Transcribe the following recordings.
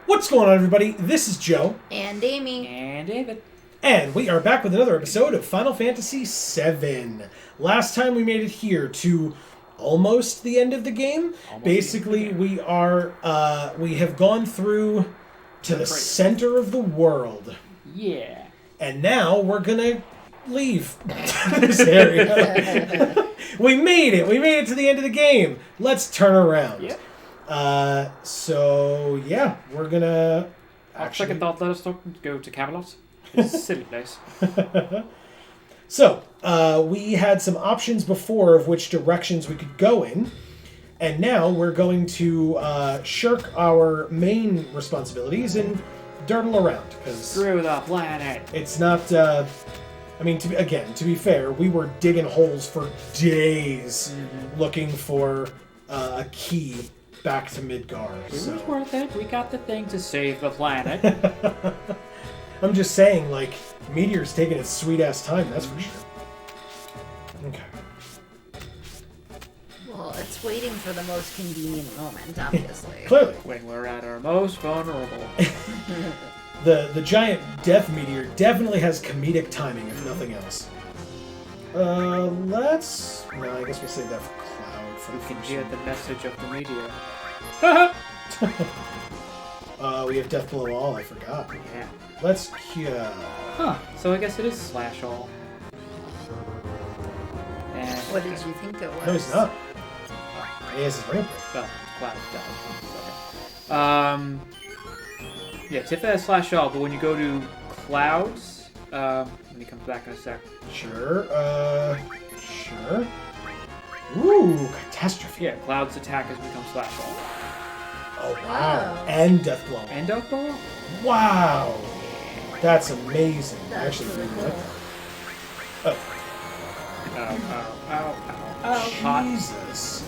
What's going on, everybody? This is Joe. And Amy. And David. And we are back with another episode of Final Fantasy VII. Last time we made it here to almost the end of the game. Basically, we have gone through to the center of the world. Yeah. And now we're gonna leave this area. We made it. We made it to the end of the game. Let's turn around. Yep. So yeah, we're gonna Second thought, let us go to Camelot. It's a silly place. So, we had some options before of which directions we could go in, and now we're going to shirk our main responsibilities and dirtle around, because Screw the planet. it's not, to be fair, we were digging holes for days looking for a key back to Midgar. It was worth it. We got the thing to save the planet. I'm just saying, like, Meteor's taking its sweet-ass time, that's for sure. Okay. Well, it's waiting for the most convenient moment, obviously. Clearly. When we're at our most vulnerable. The giant death meteor definitely has comedic timing, if nothing else. No, I guess we'll save that for Cloud. You can hear the message of the meteor. We have Death Below All, I forgot. Yeah. Let's cure. Huh. So I guess it is Slash All. And What did you think it was? No, he's not. He has his rampart. well, Cloud does. Okay. Yeah, Tifa has Slash All, but when you go to Clouds, when he comes back in a sec. Sure. Ooh, Catastrophe. Yeah, Cloud's attack has become Slash All. Oh, wow. Wow. And Death Blow. And Death Ball? Wow. That's amazing. That's Actually, really really cool. Oh. Ow. Hot. Jesus.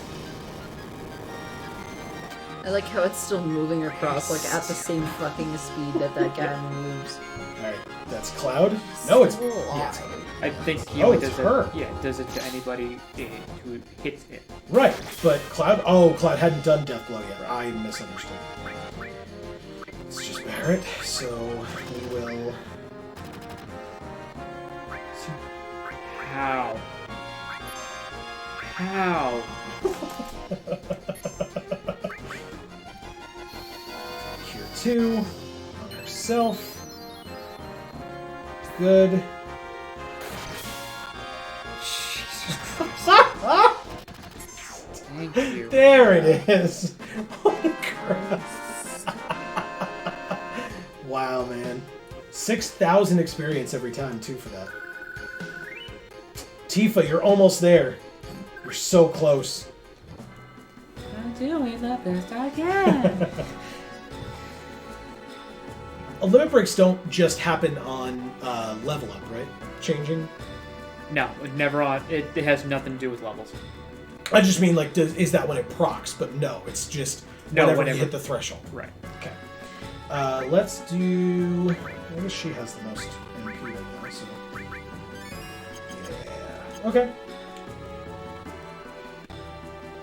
I like how it's still moving across, like, at the same fucking speed that guy moves. Alright, that's Cloud? No, it's... So Yeah, it's alive. I think he Oh, only it's does her. it. Yeah, does it to anybody who hits it. right, but Cloud... Oh, Cloud hadn't done Death Blow yet. I misunderstood. Let's just bear it, so we will... How? Cure 2 on herself. Good. Thank you. There it is. Holy crap. Wow, man. 6,000 experience every time, too, for that. Tifa, you're almost there. You're so close. I'm doing the best I can. Limit breaks don't just happen on level up, right? Changing? No, never on. It has nothing to do with levels. I just mean, like, is that when it procs? But no, it's just whenever you hit the threshold. Right. Okay. Let's do... I guess she has the most MP right now, so... Yeah. Okay.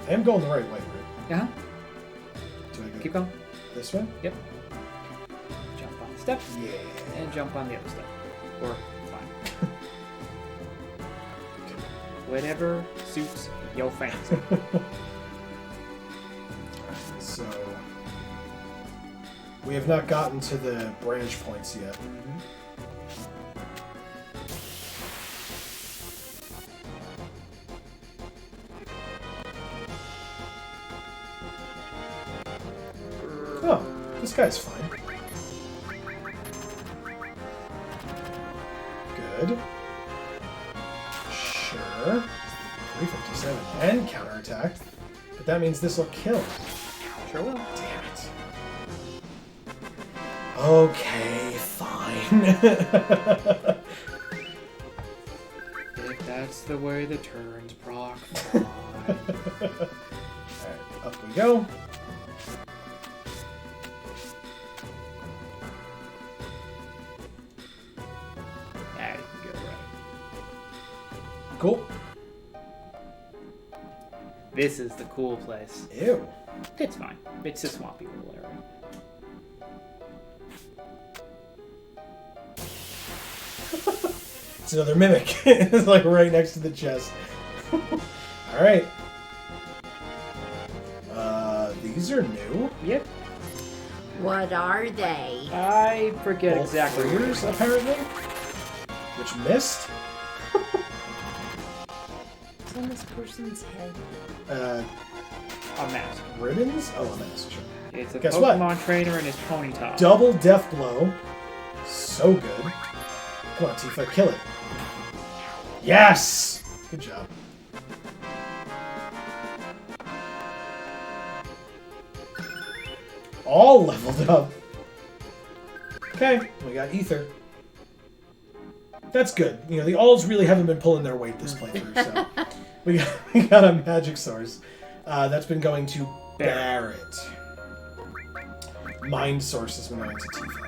I am going the right way, right? Uh-huh. Do I go Keep going. this way? Yep. Jump on the step. Yeah. And jump on the other step. Or fine. Whatever suits your fancy. So... We have not gotten to the branch points yet. Oh, this guy's fine. Good. Sure. 357 and counterattack. But that means this will kill. Sure will. Damn it. Okay, fine. If that's the way the turns proc, fine. Alright, up we go. There you go, right. Cool. This is the cool place. Ew. It's fine. It's a swampy little area. It's another mimic. It's like right next to the chest. Alright. These are new. Yep. What are they? I forget Bolt exactly. fingers, apparently. Which missed. What's on this person's head? A mask. Ribbons? Oh, a mask, sure. It's a Guess what? Pokemon trainer in his ponytail. Double death blow. So good. Come on, Tifa, kill it. Yes! Good job. All leveled up. Okay, we got Ether. That's good. You know, the alls really haven't been pulling their weight this playthrough, so we got a magic source. That's been going to Barret. Mind source has been going to Tifa.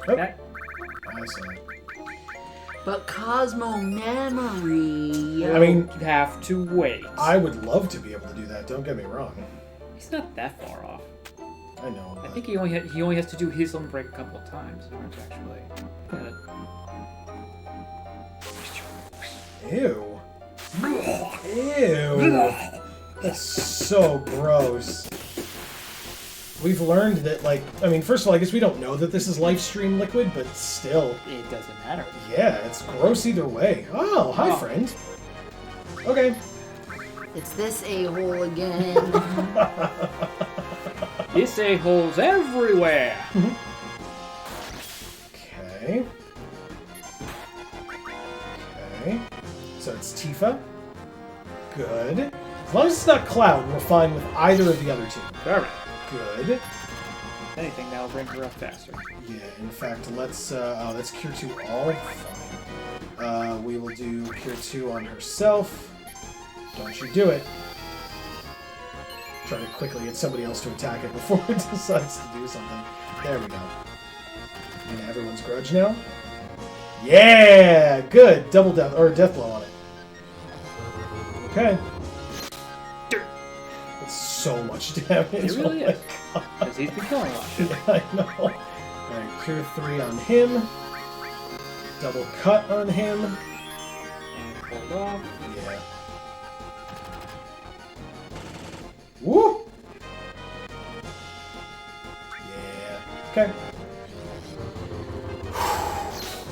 Oh, That, I see. But Cosmo memory. I mean, you have to wait. I would love to be able to do that. Don't get me wrong. He's not that far off. I know. I But think he only has to do his own break a couple of times in order to actually. Ew. Ew. That's so gross. We've learned that, like, I mean, first of all, I guess we don't know that this is life stream liquid, but still, It doesn't matter. yeah, it's gross either way. Oh, hi, Oh. friend. Okay. It's this a-hole again. This a-hole's everywhere. Okay. Okay. So it's Tifa. Good. As long as it's not Cloud, we're fine with either of the other two. Perfect. Good. If anything, that'll bring her up faster. Yeah, in fact, let's Cure 2 all. Fine. We will do Cure 2 on herself. Don't you do it. Try to quickly get somebody else to attack it before it decides to do something. There we go. And everyone's grudge now. Yeah! Good! Double death, or death blow on it. Okay. That's so much damage. It really Oh my is. Because he's been killing a lot of shit. yeah, I know. Alright, Cure 3 on him. Double cut on him. And hold off. Yeah. Woo! Yeah. Okay.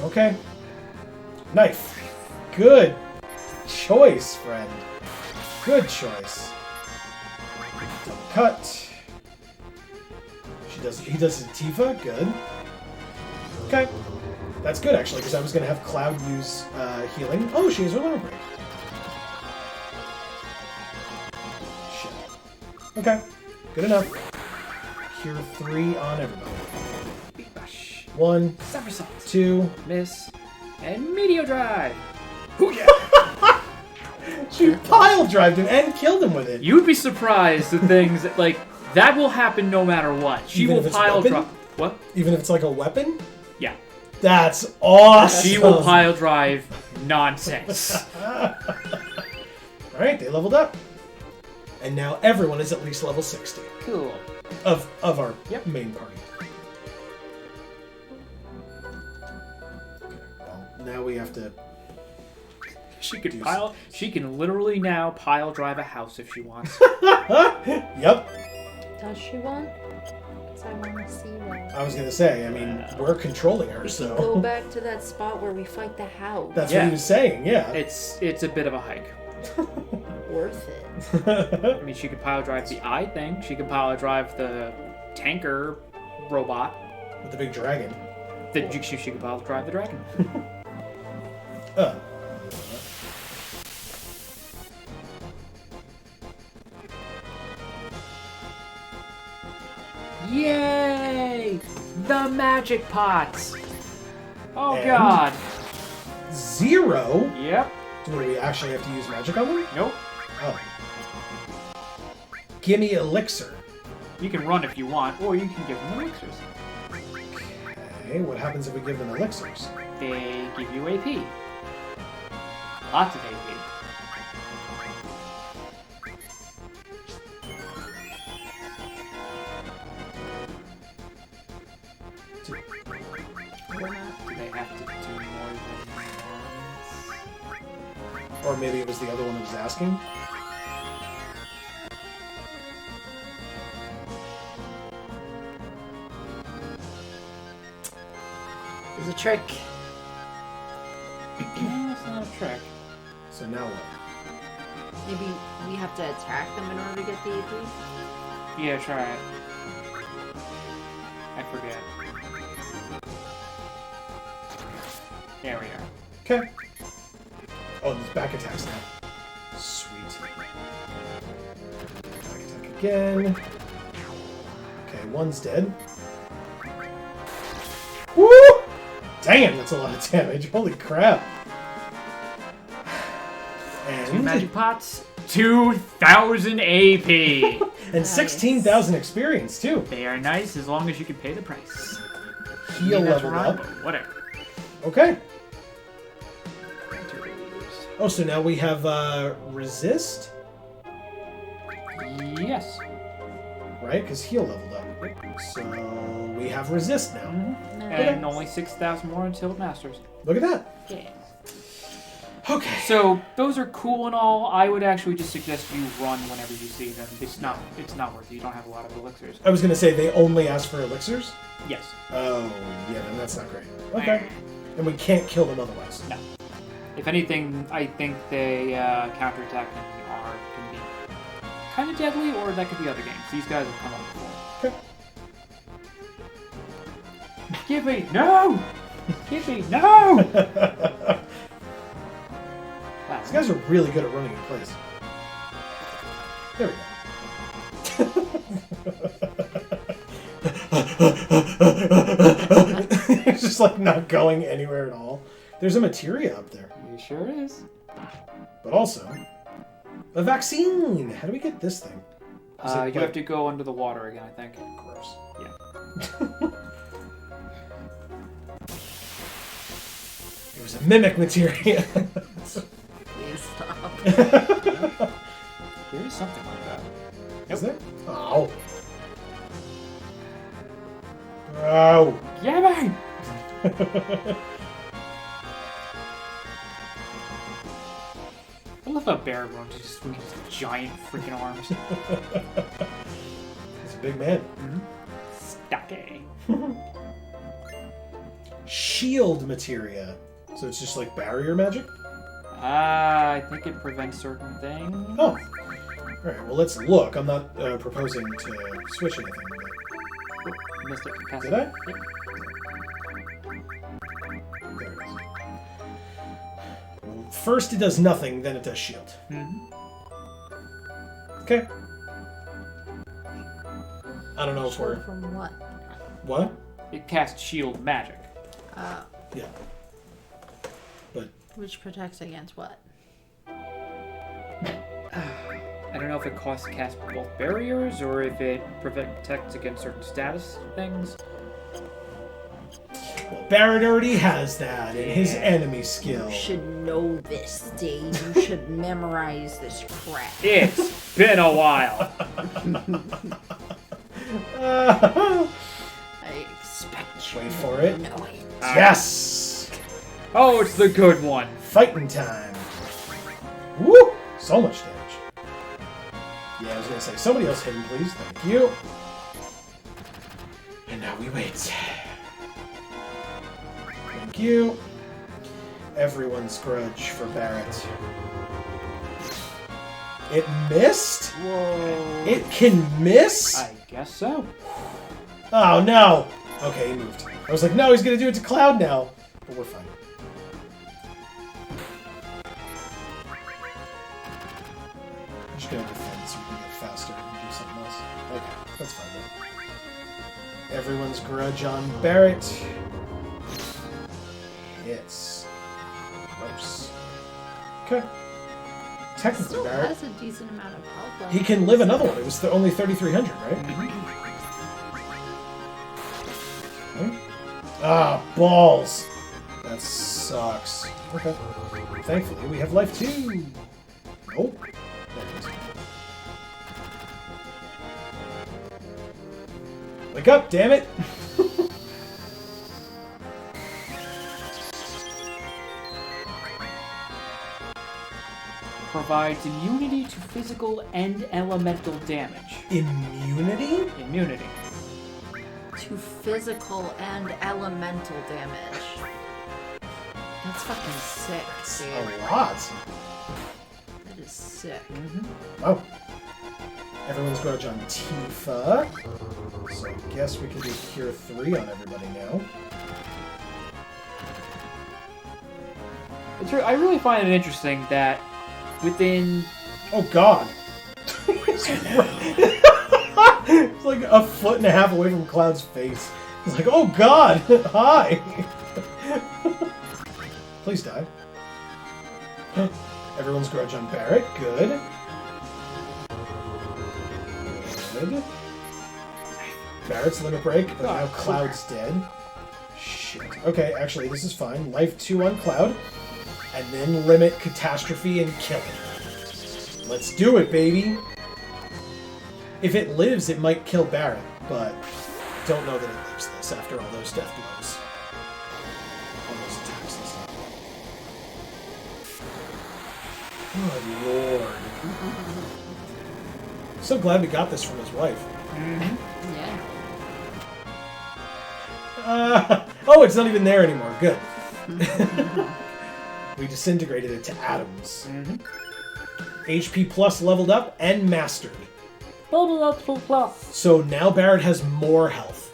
Okay. Knife. Good choice, friend. Good choice. Double cut. He does it Tifa. Good. Okay. That's good, actually, because I was going to have Cloud use healing. Oh, she has her limit break. Shit. Okay. Good enough. Cure 3 on everybody. Big bash. 1, Somersault. 2. Miss. And Meteor Drive. Hoo-yeah. She pile drived him and killed him with it. You would be surprised at things that, like, that will happen no matter what. She Even will if it's pile weapon? drive. What? Even if it's like a weapon? Yeah. That's awesome. She will pile drive nonsense. Alright, they leveled up. And now everyone is at least level 60 Cool. of our Yep. main party. Okay, well, now we have to... She can Do pile. She can literally now pile drive a house if she wants. Yep. Does she want? Because I want to see that. I was going to say, I mean, we're controlling her, We can go so... back to that spot where we fight the house. That's Yeah. what he was saying, yeah. It's a bit of a hike. Worth it. I mean, she could pile drive the eye thing. She could pile drive the tanker robot. With the big dragon. She could pile drive the dragon. Yay! The magic pots. Oh And? God. 0? Yep. Do we actually have to use magic on them? Nope. Oh. Gimme elixir. You can run if you want, or you can give them elixirs. Okay, what happens if we give them elixirs? They give you AP. Lots of AP. We're not. Do they have to Or maybe it was the other one that was asking. It's a trick. No, that's not a trick. So now what? Maybe we have to attack them in order to get the AP? Yeah, try it. I forget. There we are. Okay. Oh, there's back attacks now. Sweet. Back attack again. Okay, one's dead. Woo! Damn, that's a lot of damage. Holy crap. And 2 magic pots, 2,000 AP. and 16,000 experience, too. They are nice as long as you can pay the price. Heal Maybe that's leveled wrong, up. but whatever. Okay. Oh, so now we have resist, Yes. right? Because heal leveled up. So we have resist now. And only 6,000 more until it masters. Look at that. Yeah. Okay. So those are cool and all. I would actually just suggest you run whenever you see them. It's not worth it. You don't have a lot of elixirs. I was going to say they only ask for elixirs. Yes. Oh, yeah, then that's not great. Okay. And we can't kill them otherwise. No. If anything, I think they counterattack can be kind of deadly, or that could be other games. These guys have come up before. Okay. Give me no! Give me no! Wow. These guys are really good at running in place. There we go. It's just like not going anywhere at all. There's a materia up there. It sure is. But also, a vaccine! How do we get this thing? You have to go under the water again, I think. Gross. Yeah. It was a mimic materia. Please stop. There is something like that. Is there? Oh. Oh. Yeah, man! I love how Bear runs just with his giant freaking arms. He's a big man. Stocky. Shield materia. So it's just like barrier magic? I think it prevents certain things. Oh. Alright, well let's look. I'm not proposing to switch anything with it. Missed it. Cast Did it. I? Yep. There it is. First it does nothing, then it does shield. Okay. I don't know if we're... From what? What? It casts shield magic. Yeah. But... Which protects against what? I don't know if it casts both barriers or if it protects against certain status things. Well, Barrett already has that in his enemy skill. You should know this, Dave. You should memorize this crap. It's been a while. I expect you Wait for it. to know it. Yes! Oh, it's the good one. Fighting time. Woo! So much damage. Yeah, I was gonna say, somebody else hit him, please. Thank you. And now we wait. Thank you. Everyone's grudge for Barrett. It missed? Whoa. It can miss? I guess so. Oh, no! Okay, he moved. I was like, no, he's gonna do it to Cloud now. But we're fine. I'm just gonna defend so we can get faster and do something else. Okay, that's fine then. Everyone's grudge on Barrett. Hits. Gross. Okay. Technically, Still Barrett. has a decent amount of health. Though. He can live another one. It was only 3,300, right? Okay. Ah, balls. That sucks. Okay. Thankfully, we have life too. Nope. There it is. Wake up, damn it! provides immunity to physical and elemental damage. Immunity? Immunity. To physical and elemental damage. That's fucking sick, dude. A lot. That is sick. Oh. Everyone's grudge on Tifa. So I guess we can do Cure 3 on everybody now. It's I really find it interesting that within... Oh god! It's like a foot and a half away from Cloud's face. It's like, oh god! Hi! Please die. Everyone's grudge on Barrett. Good. Good. Barrett's limit break, but now Cloud's dead. Shit. Okay, actually, this is fine. Life 2 on Cloud. And then limit Catastrophe and kill it. Let's do it, baby! If it lives, it might kill Barrett, but don't know that it lives this after all those death blows. All those attacks and stuff. Good lord. So glad we got this from his wife. Yeah. Oh, it's not even there anymore. Good. We disintegrated it to atoms. HP plus leveled up and mastered. So now Barrett has more health.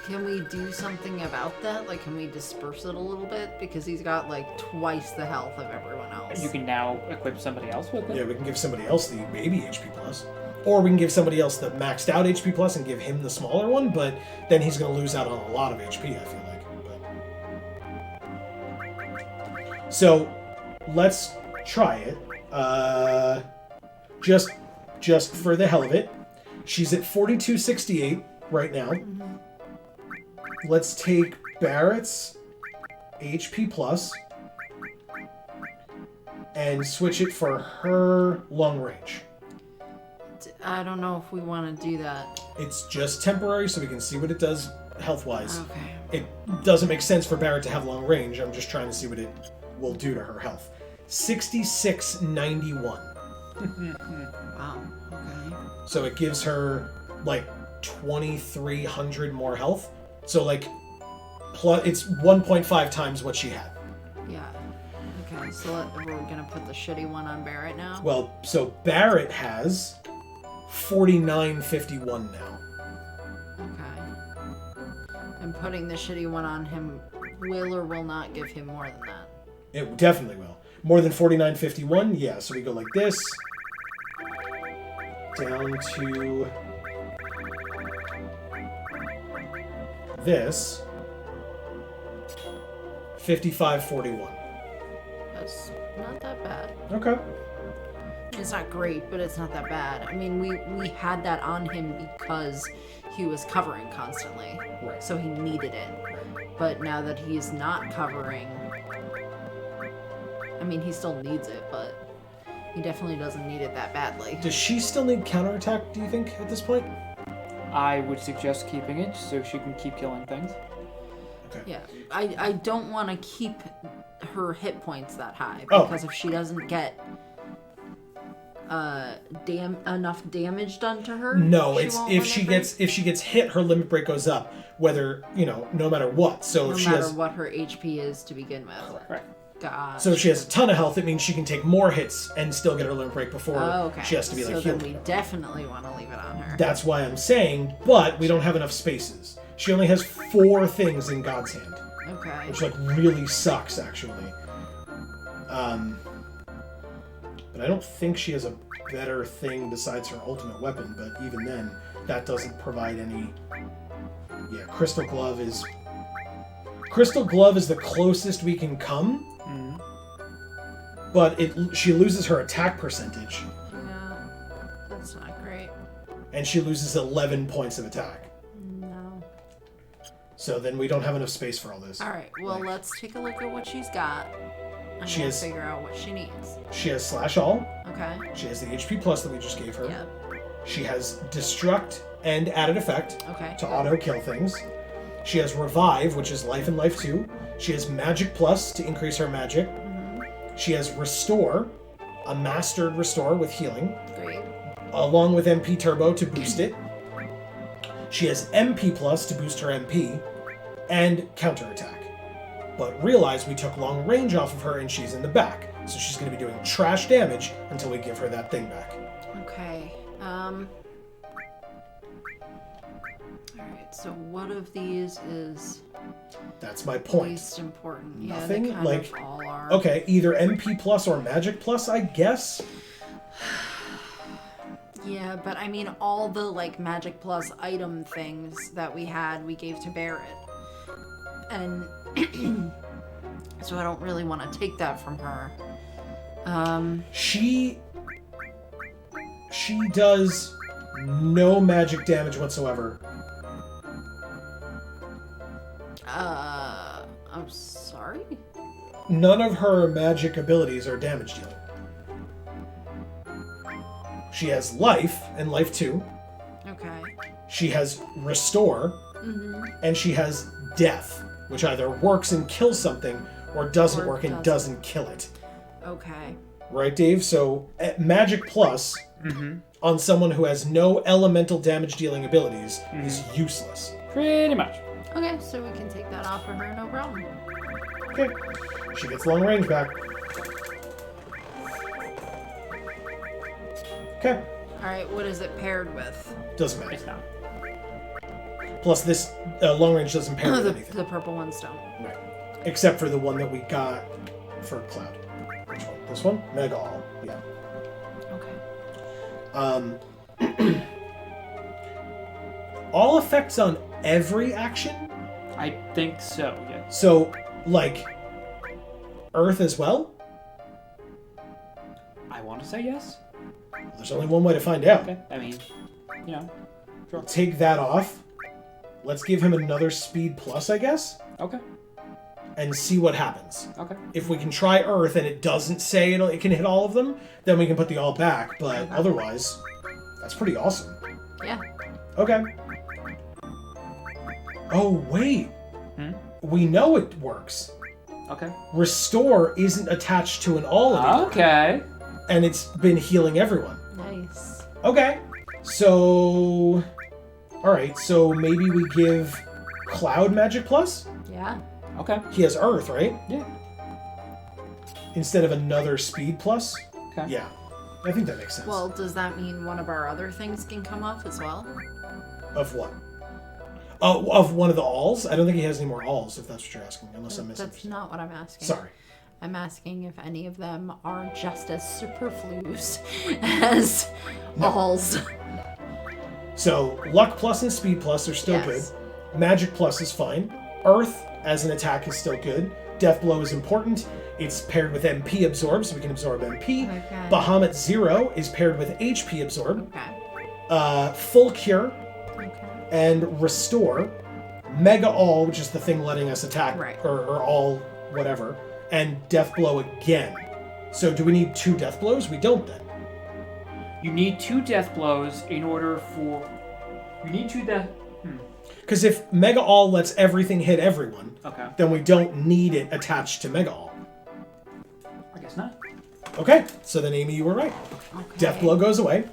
Can we do something about that? Like, can we disperse it a little bit? Because he's got, like, twice the health of everyone else. You can now equip somebody else with it? Yeah, we can give somebody else the baby HP plus. Or we can give somebody else the maxed out HP plus and give him the smaller one, but then he's going to lose out on a lot of HP, I feel like. But... So, let's try it. Just for the hell of it. She's at 4268 right now. Let's take Barrett's HP plus and switch it for her long range. I don't know if we want to do that. It's just temporary, so we can see what it does health-wise. Okay. It doesn't make sense for Barrett to have long range. I'm just trying to see what it will do to her health. 6691. Wow. Okay. So it gives her like 2,300 more health. So like, it's 1.5 times what she had. Yeah. Okay, so we're gonna put the shitty one on Barrett now? Well, so Barrett has 4951 now. Okay. And putting the shitty one on him will or will not give him more than that? It definitely will. More than 4951? Yeah, so we go like this. Down to... this. 5541. That's not that bad. Okay. It's not great, but it's not that bad. I mean, we had that on him because he was covering constantly. Right. So he needed it. But now that he's not covering... I mean, he still needs it, but he definitely doesn't need it that badly. Does she still need counterattack, do you think, at this point? I would suggest keeping it so she can keep killing things. Okay. Yeah. I don't want to keep her hit points that high, Oh. because if she doesn't get enough damage done to her, No, she it's won't if she limit gets hit, her limit break goes up, whether, no matter what. So break, if no she matter has what her HP is to begin with. Right. Gosh. So if she has a ton of health, it means she can take more hits and still get her limit break before okay. she has to be like so healed. then we definitely want to leave it on her. That's why I'm saying, but we don't have enough spaces. She only has 4 things in God's hand, Okay. which like really sucks actually. But I don't think she has a better thing besides her ultimate weapon. But even then, that doesn't provide any. Yeah, Crystal Glove is the closest we can come. But she loses her attack percentage. Yeah. That's not great. And she loses 11 points of attack. No. So then we don't have enough space for all this. Alright, well, let's take a look at what she's got. And She we'll has- figure out what she needs. She has Slash All. Okay. She has the HP plus that we just gave her. Yeah. She has Destruct and Added Effect Okay. to auto-kill things. She has Revive, which is Life and Life 2. She has Magic Plus to increase her magic. She has Restore, a mastered Restore with healing, Great. along with MP Turbo to boost it. She has MP Plus to boost her MP, and Counterattack. But realize we took long range off of her and she's in the back, so she's going to be doing trash damage until we give her that thing back. Okay. Alright, so what of these is That's my point. least important? Nothing? Yeah, they kind Like, of all are. Okay, either MP Plus or Magic Plus, I guess. Yeah, but I mean, all the, like, Magic Plus item things that we had, we gave to Barrett. And so I don't really want to take that from her. She does no magic damage whatsoever. I'm sorry? None of her magic abilities are damage dealing. She has Life and Life 2. Okay. She has Restore. Mm-hmm. And she has Death, which either works and kills something or doesn't Or work and doesn't kill it. Okay. Right, Dave? So, Magic Plus on someone who has no elemental damage dealing abilities is useless. Pretty much. Okay, so we can take that off for her, no problem. Okay. She gets long range back. Okay. Alright, what is it paired with? Doesn't matter. It's not. Plus, this long range doesn't pair with anything. the purple ones don't. Right. Except for the one that we got for Cloud. Which one? This one? Mega All. Yeah. Okay. All effects on every action? I think so, yeah. So, like, Earth as well? I want to say yes. There's only one way to find out. Okay. I mean, you know. Sure. Take that off. Let's give him another speed plus, I guess, Okay. and see what happens. Okay. If we can try Earth and it doesn't say it can hit all of them, then we can put the all back, but otherwise, that's pretty awesome. Yeah. Okay. Oh, wait. We know it works. Okay. Restore isn't attached to an all anymore, Okay. and it's been healing everyone. Nice. Okay. So... Alright, so maybe we give Cloud Magic Plus? Yeah. Okay. He has Earth, right? Yeah. Instead of another Speed Plus? Okay. Yeah. I think that makes sense. Well, does that mean one of our other things can come off as well? Of what? Oh, of one of the alls? I don't think he has any more alls, if that's what you're asking, unless I'm missing. That's not what I'm asking. Sorry. I'm asking if any of them are just as superfluous as alls. So, Luck Plus and Speed Plus are still Yes. good. Magic Plus is fine. Earth as an attack is still good. Death Blow is important. It's paired with MP Absorb, so we can absorb MP. Okay. Bahamut Zero is paired with HP Absorb. Okay. Full Cure Okay. and Restore. Mega All, which is the thing letting us attack, Right. or all whatever. And Death Blow again. So do we need 2 Death Blows? We don't then. You need 2 death blows in order for... You need 2 death... Because if Mega All lets everything hit everyone, Okay. then we don't need it attached to Mega All. I guess not. Okay, so then Amy, you were right. Okay. Death Blow goes away.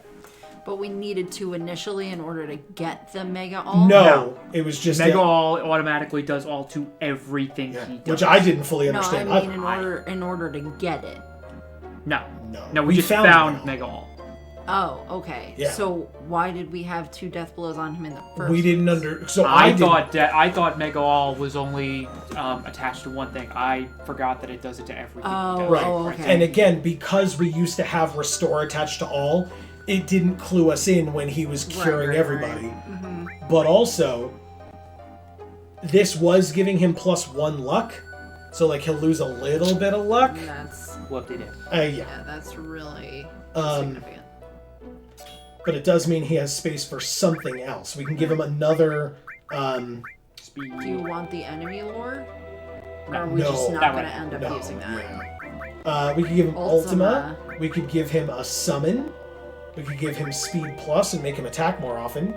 But we needed to initially in order to get the Mega All? No, it was just Mega All automatically does all to everything yeah, he does. which I didn't fully No, I understand. mean either. in order to get it. No. No, We just found Mega All. Oh, okay. Yeah. So why did we have 2 death blows on him in the first We didn't place? under. So I didn't- thought Mega All was only attached to one thing. I forgot that it does it to everything. Oh, he does. Right. oh, okay. And again, because we used to have Restore attached to all, it didn't clue us in when he was curing right, everybody. right. Mm-hmm. But also, this was giving him +1 luck. So, like, he'll lose a little bit of luck. That's What did it? Yeah. yeah, that's really significant. But it does mean he has space for something else. We can give him another... Speed. Do you want the enemy lore? Or No. are we No, just not that going to one. end up no, using that? yeah. We could give him Ultima. Ultima. We could give him a Summon. We could give him Speed Plus and make him attack more often.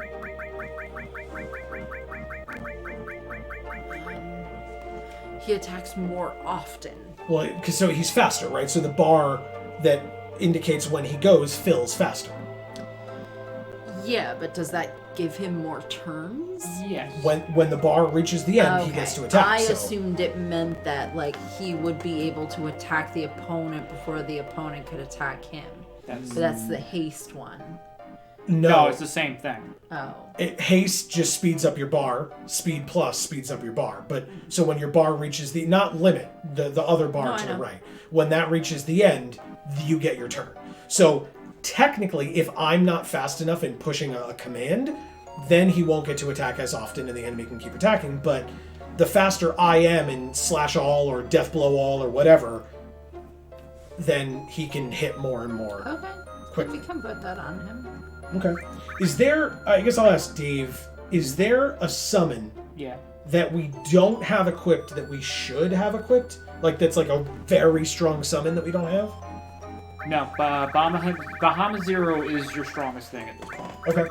He attacks more often. Well, so he's faster, right? So the bar that indicates when he goes fills faster. Yeah, but does that give him more turns? Yes. When the bar reaches the end, he gets to attack. I so. assumed it meant that like he would be able to attack the opponent before the opponent could attack him. But that's the haste one. No, it's the same thing. Oh. Haste just speeds up your bar. Speed plus speeds up your bar. But so when your bar reaches the not limit the other bar to the right, when that reaches the end, you get your turn. So technically, if I'm not fast enough in pushing a command, then he won't get to attack as often, and the enemy can keep attacking. But the faster I am in slash all or death blow all or whatever, then he can hit more and more. Okay. Quickly. We can put that on him. Okay. Is there, I guess I'll ask Dave, is there a summon that we don't have equipped that we should have equipped? Like that's like a very strong summon that we don't have? No, Bahama Zero is your strongest thing at this point. Okay.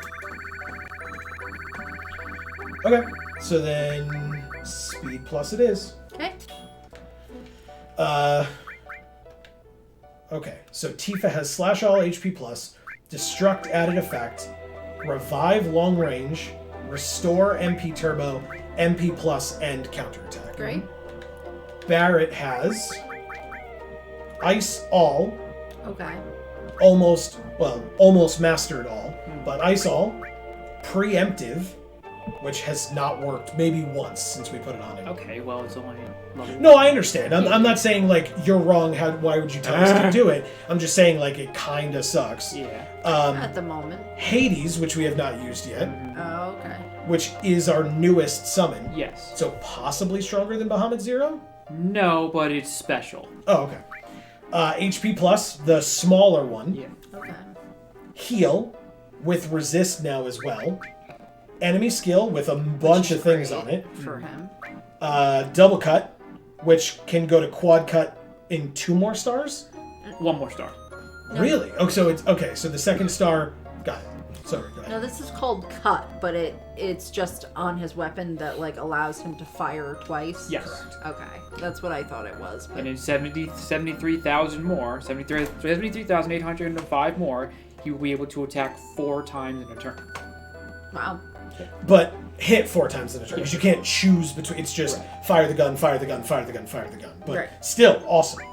Okay. So then speed plus it is. Okay. Okay. So Tifa has slash all HP plus, destruct added effect, revive long range, restore MP turbo, MP plus, and counterattack. Great. Barrett has ice all. Okay. Almost mastered all, but ice all, preemptive, which has not worked maybe once since we put it on him. Okay, well, it's only level. No, I understand. I'm not saying like you're wrong. Why would you tell us to do it? I'm just saying like it kind of sucks. Yeah. At the moment. Hades, which we have not used yet, Oh, okay. which is our newest summon. Yes. So possibly stronger than Bahamut Zero? No, but it's special. Oh, okay. HP plus, the smaller one. Yeah. Okay. Heal, with resist now as well. Enemy skill with a bunch of things on it. For him. Double cut, which can go to quad cut in 2 more stars? 1 more star. No. Really? Oh, so it's okay. So the second star, got it. Sorry, go ahead. No, this is called cut, but it's just on his weapon that like allows him to fire twice. Yes. Correct. Okay, that's what I thought it was. But And in 73,000 more, 73,805 more, he will be able to attack 4 times in a turn. wow. But hit 4 times in a turn because you can't choose between. It's just fire the gun, fire the gun, fire the gun, fire the gun. But still awesome.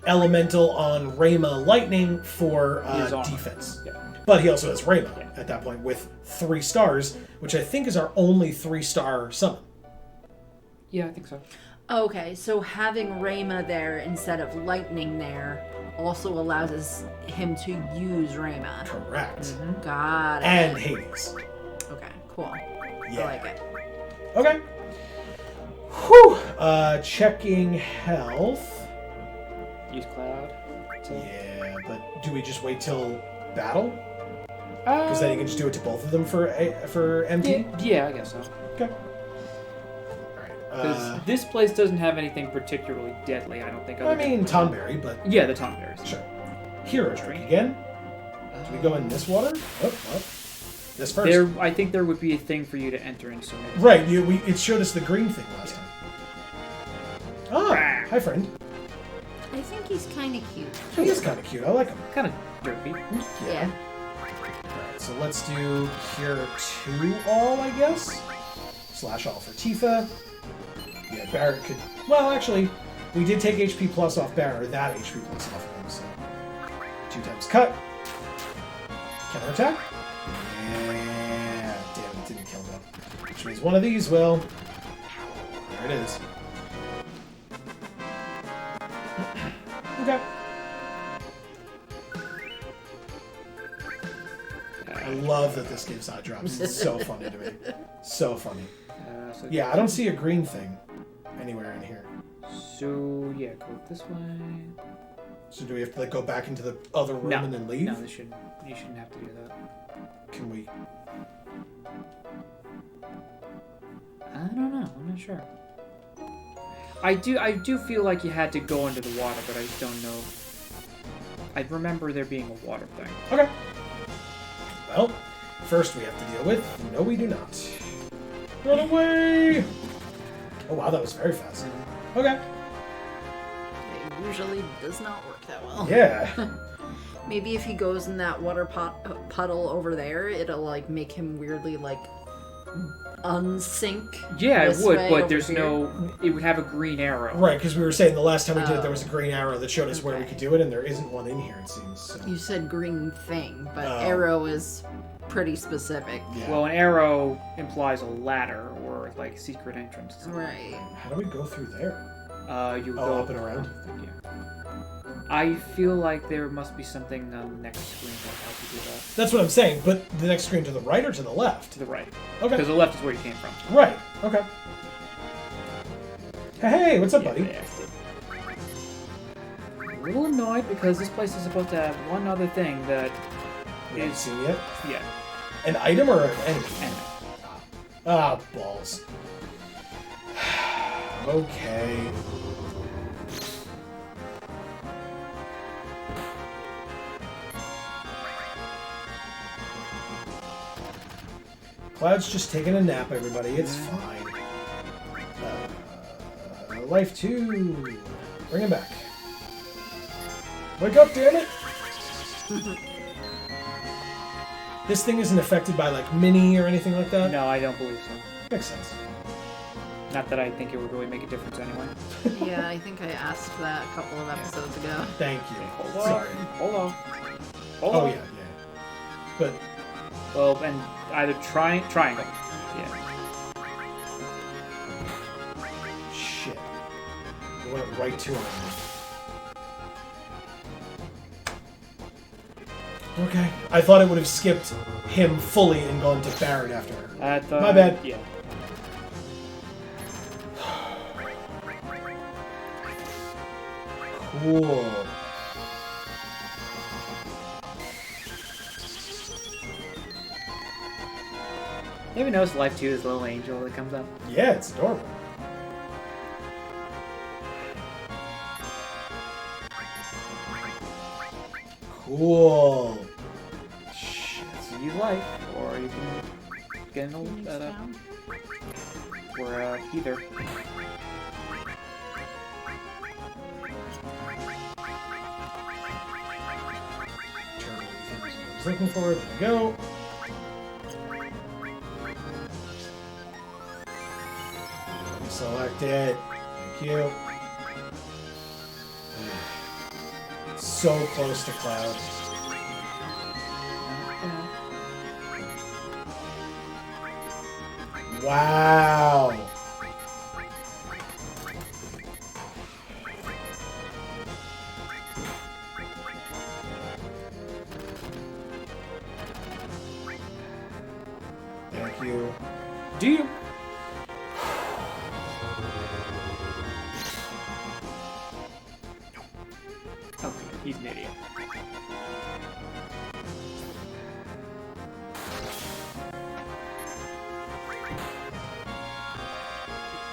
Elemental on Rayma Lightning for defense. Yeah. But he also has Rayma at that point with 3 stars, which I think is our only 3-star summon. Yeah, I think so. Okay, so having Rayma there instead of Lightning there also allows him to use Rayma. Correct. Got it. And Hades. Okay, cool. Yeah. I like it. Okay. Whew. Checking health. Use Cloud. Yeah, but do we just wait till battle? Because then you can just do it to both of them for MT? Yeah, I guess so. Okay. Alright. Because this place doesn't have anything particularly deadly, I don't think. I mean, Tonberry, but... Yeah, the Tonberries. Sure. Hero drink again. Do we go in this water? Oh, well. This first. I think there would be a thing for you to enter in, so maybe. Right, it showed us the green thing last time. Ah, hi friend. I think he's kind of cute. He is kind of cute, I like him. Kind of derpy. Yeah. Alright, so let's do Cure 2 all, I guess. Slash all for Tifa. Yeah, Barrett could... Well, actually, we did take HP plus off Barrett, that HP plus off of him, so... 2 times cut. Counterattack. Yeah, damn, it didn't kill them. Which means one of these will... There it is. Okay. I love that this gives eye drops. It's so funny to me. So funny. So Yeah, I don't see a green thing anywhere in here. So, yeah, go this way. So do we have to like go back into the other room and then leave? No, you shouldn't have to do that. Can we? I don't know. I'm not sure. I do feel like you had to go into the water, but I just don't know. I remember there being a water thing. Okay. Well, first we have to deal with... No, we do not. Run away! Oh, wow, that was very fast. Okay. usually does not work that well. Yeah. Maybe if he goes in that water puddle over there, it'll like make him weirdly like unsink. Yeah, it this would, way but over there's here. no. It would have a green arrow. Right, because we were saying the last time we did it, Oh. there was a green arrow that showed us where we Okay. could do it, and there isn't one in here, it seems. So. You said green thing, but Oh. arrow is pretty specific. Yeah. Well, an arrow implies a ladder or like secret entrance. Right. How do we go through there? You Oh, go up and around? Yeah. I feel like there must be something on the next screen that will help you do that. That's what I'm saying, but the next screen to the right or to the left? To the right. Okay. Because the left is where you came from. Right, okay. Hey, what's up, Yeah, buddy? they asked it. A little annoyed because this place is supposed to have one other thing that We haven't seen yet? yeah, An item or an enemy? enemy. Ah, balls. Okay. Cloud's just taking a nap, everybody. It's fine. Life 2. Bring him back. Wake up, damn it! This thing isn't affected by, like, mini or anything like that? No, I don't believe so. Makes sense. Not that I think it would really make a difference anyway. Yeah, I think I asked that a couple of episodes ago. Thank you. Hold on. Sorry. Hold on. Hold Oh, on. yeah. But, Well, and either triangle. Yeah. shit. It went right to him. Okay. I thought it would have skipped him fully and gone to Barrett after her. My bad. Yeah. Cool. You ever notice Life 2 is a little angel that comes up? Yeah, it's adorable. Cool. Shit. So you use Life, or you can get an old or either. I was looking for it. There we go. Select it. Thank you. So close to Cloud. Wow. Thank you. Do you? Okay, he's an idiot.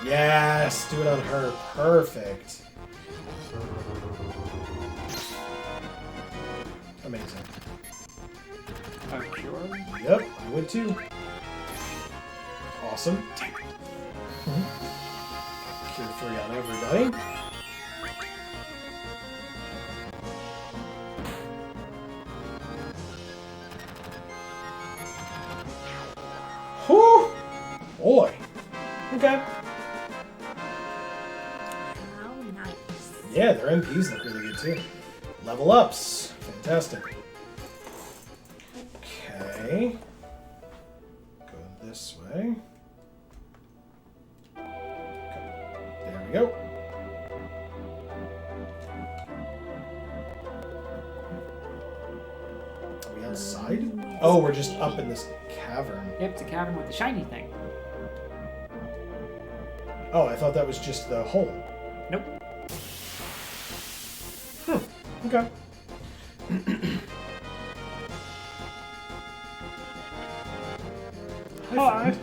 Yes, do it on her. Perfect. Amazing. A cure? Yep, I would too. Awesome. Cure 3 on everybody. Whew! Boy. Okay. How nice. Yeah, their MPs look really good too. Level ups. Fantastic. Okay. Go this way. There we go. Are we outside? Oh, we're just up in this cavern. Yep, it's a cavern with the shiny thing. Oh, I thought that was just the hole. Nope. Okay. Hi.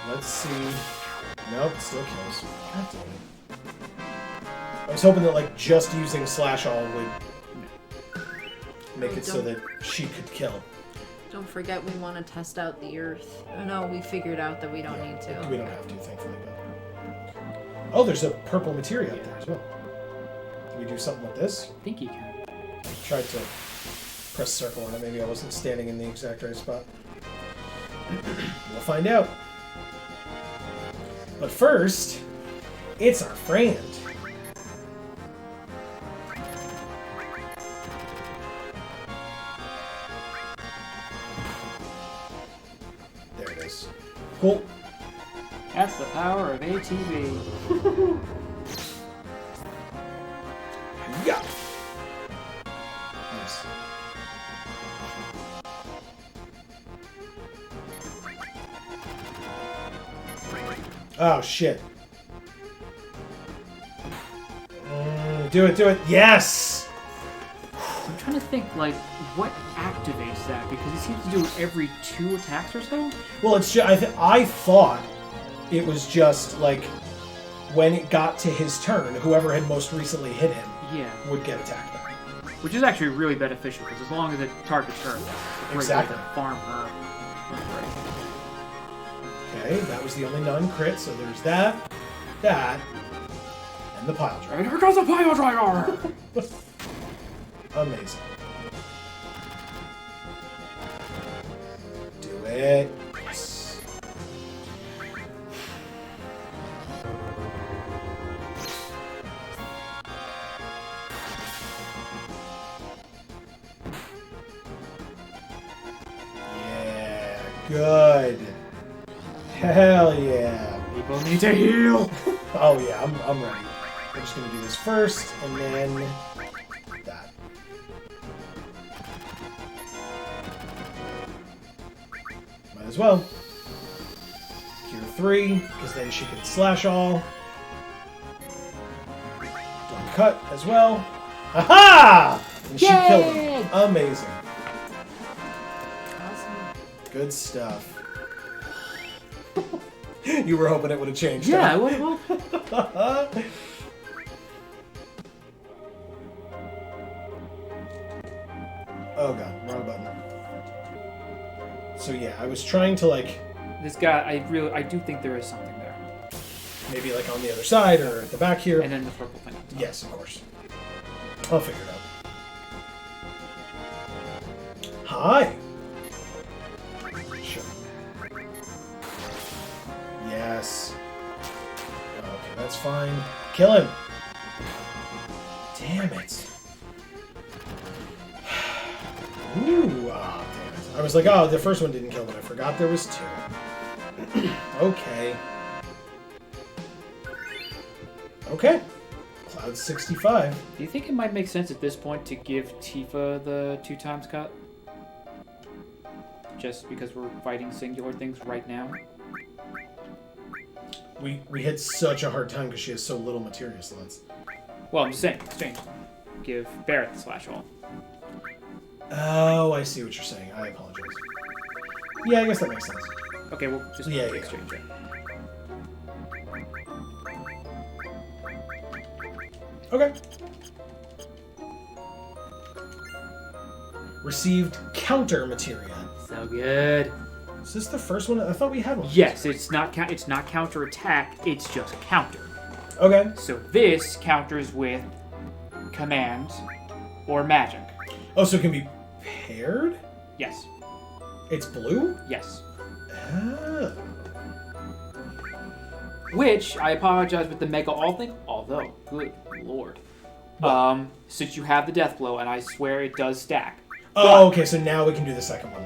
Let's see. Nope, it still kills. God damn it. I was hoping that like just using slash all would make it so that she could kill. Don't forget we want to test out the Earth. Oh, no, we figured out that we don't need to. We don't have to, thankfully. But... Oh, there's a purple materia up there as well. Can we do something with this? I think you can. I tried to press circle on it. Maybe I wasn't standing in the exact right spot. We'll find out. But first, it's our friend. There it is. Cool. That's the power of ATV. Yeah. Nice. Oh, shit. Do it. Yes! I'm trying to think, like, what activates that? Because he seems to do it every 2 attacks or so? Well, it's just, I thought it was just, like, when it got to his turn, whoever had most recently hit him would get attacked back. Which is actually really beneficial, because as long as the target turns, it's a great way to farm her. Okay, that was the only non-crit, so there's that, and the pile driver. And here goes the pile driver! Amazing. Do it. Yes. Yeah, good. Hell yeah. People need to heal! Oh yeah, I'm ready. I'm just gonna do this first, and then that. Might as well. Cure 3, because then she can slash all. Don't cut as well. Aha! And she killed him. Amazing. Awesome. Good stuff. You were hoping it would have changed. Yeah, huh? what? Oh god, wrong button. So yeah, I was trying to like... This guy, I do think there is something there. Maybe like on the other side or at the back here. And then the purple thing. Yes, of course. I'll figure it out. Hi! Sure. Yes. Okay, that's fine. Kill him! Damn it. Ooh, ah, damn it. I was like, oh, the first one didn't kill, but I forgot there was 2. Okay. Okay. Cloud 65. Do you think it might make sense at this point to give Tifa the 2 times cut? Just because we're fighting singular things right now? We had such a hard time because she has so little materia slots. Well, I'm just saying, exchange. Give Barrett the slash all. Oh, I see what you're saying. I apologize. Yeah, I guess that makes sense. Okay, we'll just Yeah. exchange it. Okay. Received counter materia. So good. Is this the first one? I thought we had one. Yes, it's not counter attack. It's just counter. Okay. So this counters with command or magic. Oh, so it can be paired? Yes. It's blue? Yes. Ah. Which I apologize with the mega all thing. Although, good lord. Since you have the death blow, and I swear it does stack. Oh, okay. So now we can do the second one.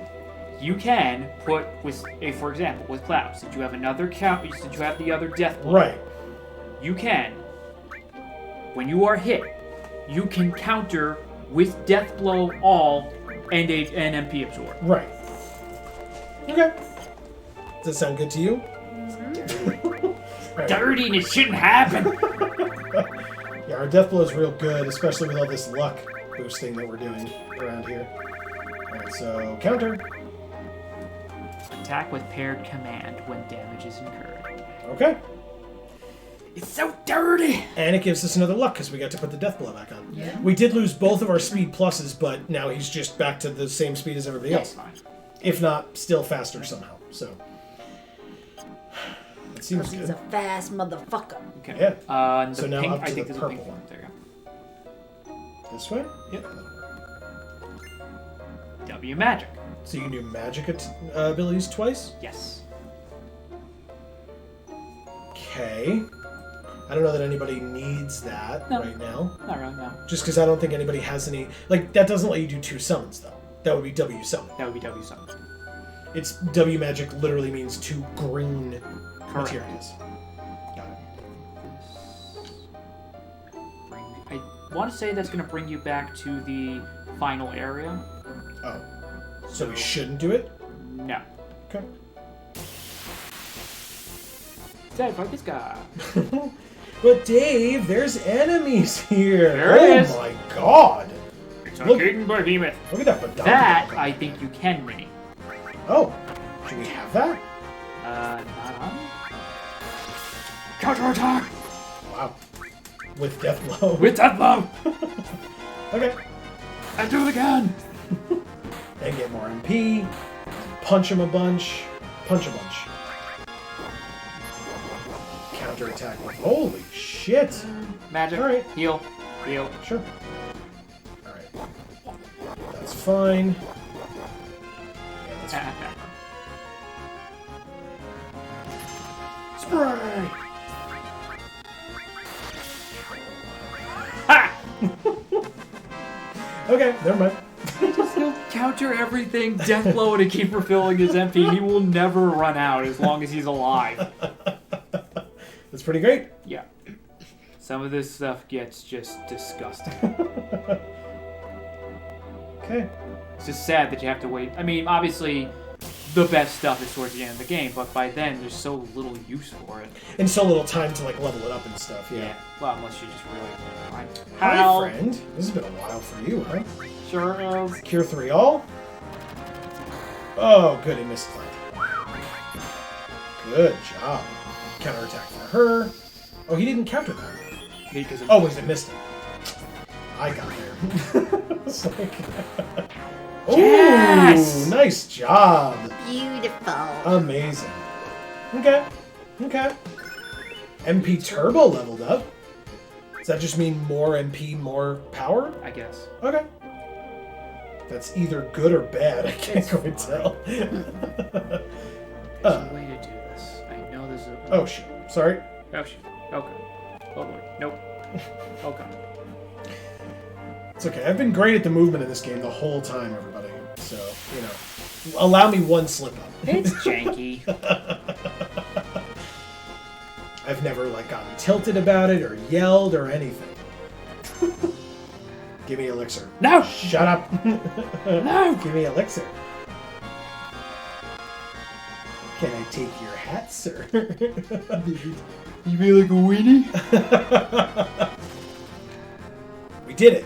You can put with, for example, with Cloud, since you have another since you have the other death blow. Right. You can, when you are hit, you can counter with death blow all and an MP absorb. Right. Okay. Does that sound good to you? Right. Dirty and it shouldn't happen. Yeah, our death blow is real good, especially with all this luck boosting that we're doing around here. Alright, so counter. Attack with paired command when damage is incurred. Okay. It's so dirty! And it gives us another luck because we got to put the death blow back on. Yeah. We did lose both of our speed pluses, but now he's just back to the same speed as everybody else. Fine. if not, still faster somehow. So that seems Because he's good. a fast motherfucker. Okay. Yeah. And So the now pink, up to I think the there's a pink purple one. There you This way? Yep. go. W magic. So you can do magic abilities twice? Yes. Okay. I don't know that anybody needs that No. right now. Not really, no. Just because I don't think anybody has any... Like, that doesn't let you do 2 summons, though. That would be W summon. That would be W something. It's W magic literally means 2 green Correct. materials. Got it. I want to say that's going to bring you back to the final area. Oh. So we shouldn't do it? No. Okay. Say, focus guy. But Dave, there's enemies here. There oh is. My God. It's Look- a king behemoth. Look at that. Badonka. That I think you can mini. Oh. Do we have that? Not on. Counter attack Wow. With death blow. with that blow. Okay. And do it again. And get more MP. Punch him a bunch. Punch a bunch. Counter attack. Holy shit. Magic. All right. Heal. Heal. Sure. Alright. That's fine. Yeah, that's fine. Spray! Ha! Okay, never mind. He'll counter everything, death blow to keep refilling his MP. He will never run out as long as he's alive. That's pretty great. Yeah. Some of this stuff gets just disgusting. Okay. It's just sad that you have to wait. I mean, obviously, the best stuff is towards the end of the game, but by then, there's so little use for it. And so little time to like level it up and stuff, yeah. Well, unless you just really... Hi, friend. This has been a while for you, huh? Sure is. Cure 3 all? Oh, good, he missed flank. Good job. Counterattack for her. Oh, he didn't counter that. Because of... Oh, wait, I missed it. I got there. It's like... Yes! Ooh, nice job. Beautiful. Amazing. Okay. Okay. MP Turbo leveled up. Does that just mean more MP, more power? I guess. Okay. That's either good or bad. I can't It's quite tell. There's a way to do this. I know there's a... Oh, shit. Sorry. Oh, shit. Okay. Oh, boy. Nope. Okay. It's okay. I've been great at the movement in this game the whole time, everybody. So, you know. Allow me one slip up. It's janky. I've never, like, gotten tilted about it or yelled or anything. Give me elixir. No! Shut up. No! Give me elixir. Can I take your hat, sir? You mean like a weenie? We did it.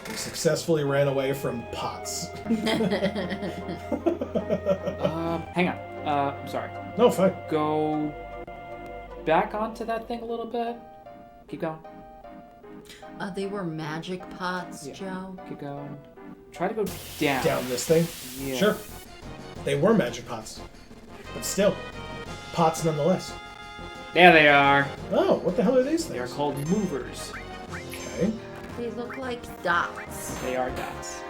We successfully ran away from pots. Hang on. I'm sorry. No, fine. Go back onto that thing a little bit. Keep going. They were magic pots, Yeah. Joe. Keep going. Try to go down. Down this thing? Yeah. Sure. They were magic pots. But still, pots nonetheless. There they are. Oh, what the hell are these They are things? called movers. Okay. They look like dots. They are dots.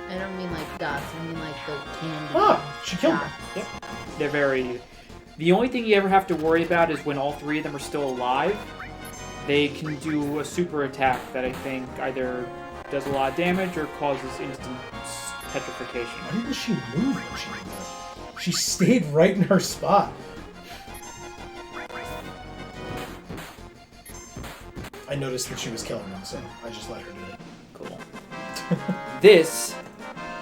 I don't mean like dots. I mean like the candy. Ah, she killed dots. them. Yep. They're very... The only thing you ever have to worry about is when all three of them are still alive, they can do a super attack that I think either does a lot of damage or causes instant petrification. Why didn't she move when she did that? She stayed right in her spot. I noticed that she was killing them, so I just let her do it. Cool. This,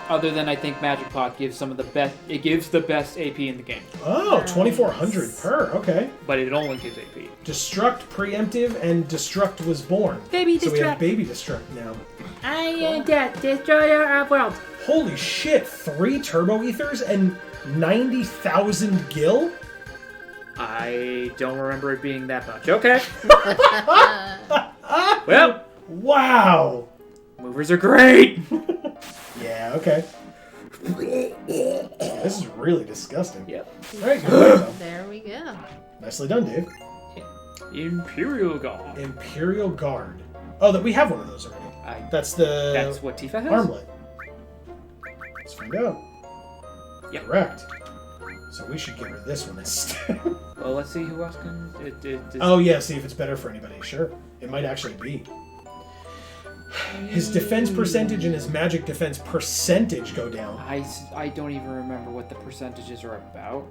other than I think Magic Pot gives some of the best, it gives the best AP in the game, Oh, Nice. 2,400 per. Okay. but it only gives AP. Destruct preemptive and Destruct was born. Baby So we have Destruct. Baby Destruct now. I am Death Destroyer of Worlds. Holy shit, 3 Turbo Ethers and 90,000 gil? I don't remember it being that much. Okay. Well, Wow! movers are great. Yeah, okay. This is really disgusting. Yep. Alright, good. There we go. Nicely done, Dave. Imperial Guard. Imperial Guard. Oh, that we have one of those already. That's the That's what Tifa has? armlet. Let's find out. Yep. Correct. So we should give her this one instead. Well, let's see who else can... Oh, yeah, see if it's better for anybody. Sure. It might actually be. His defense percentage and his magic defense percentage go down. I don't even remember what the percentages are about.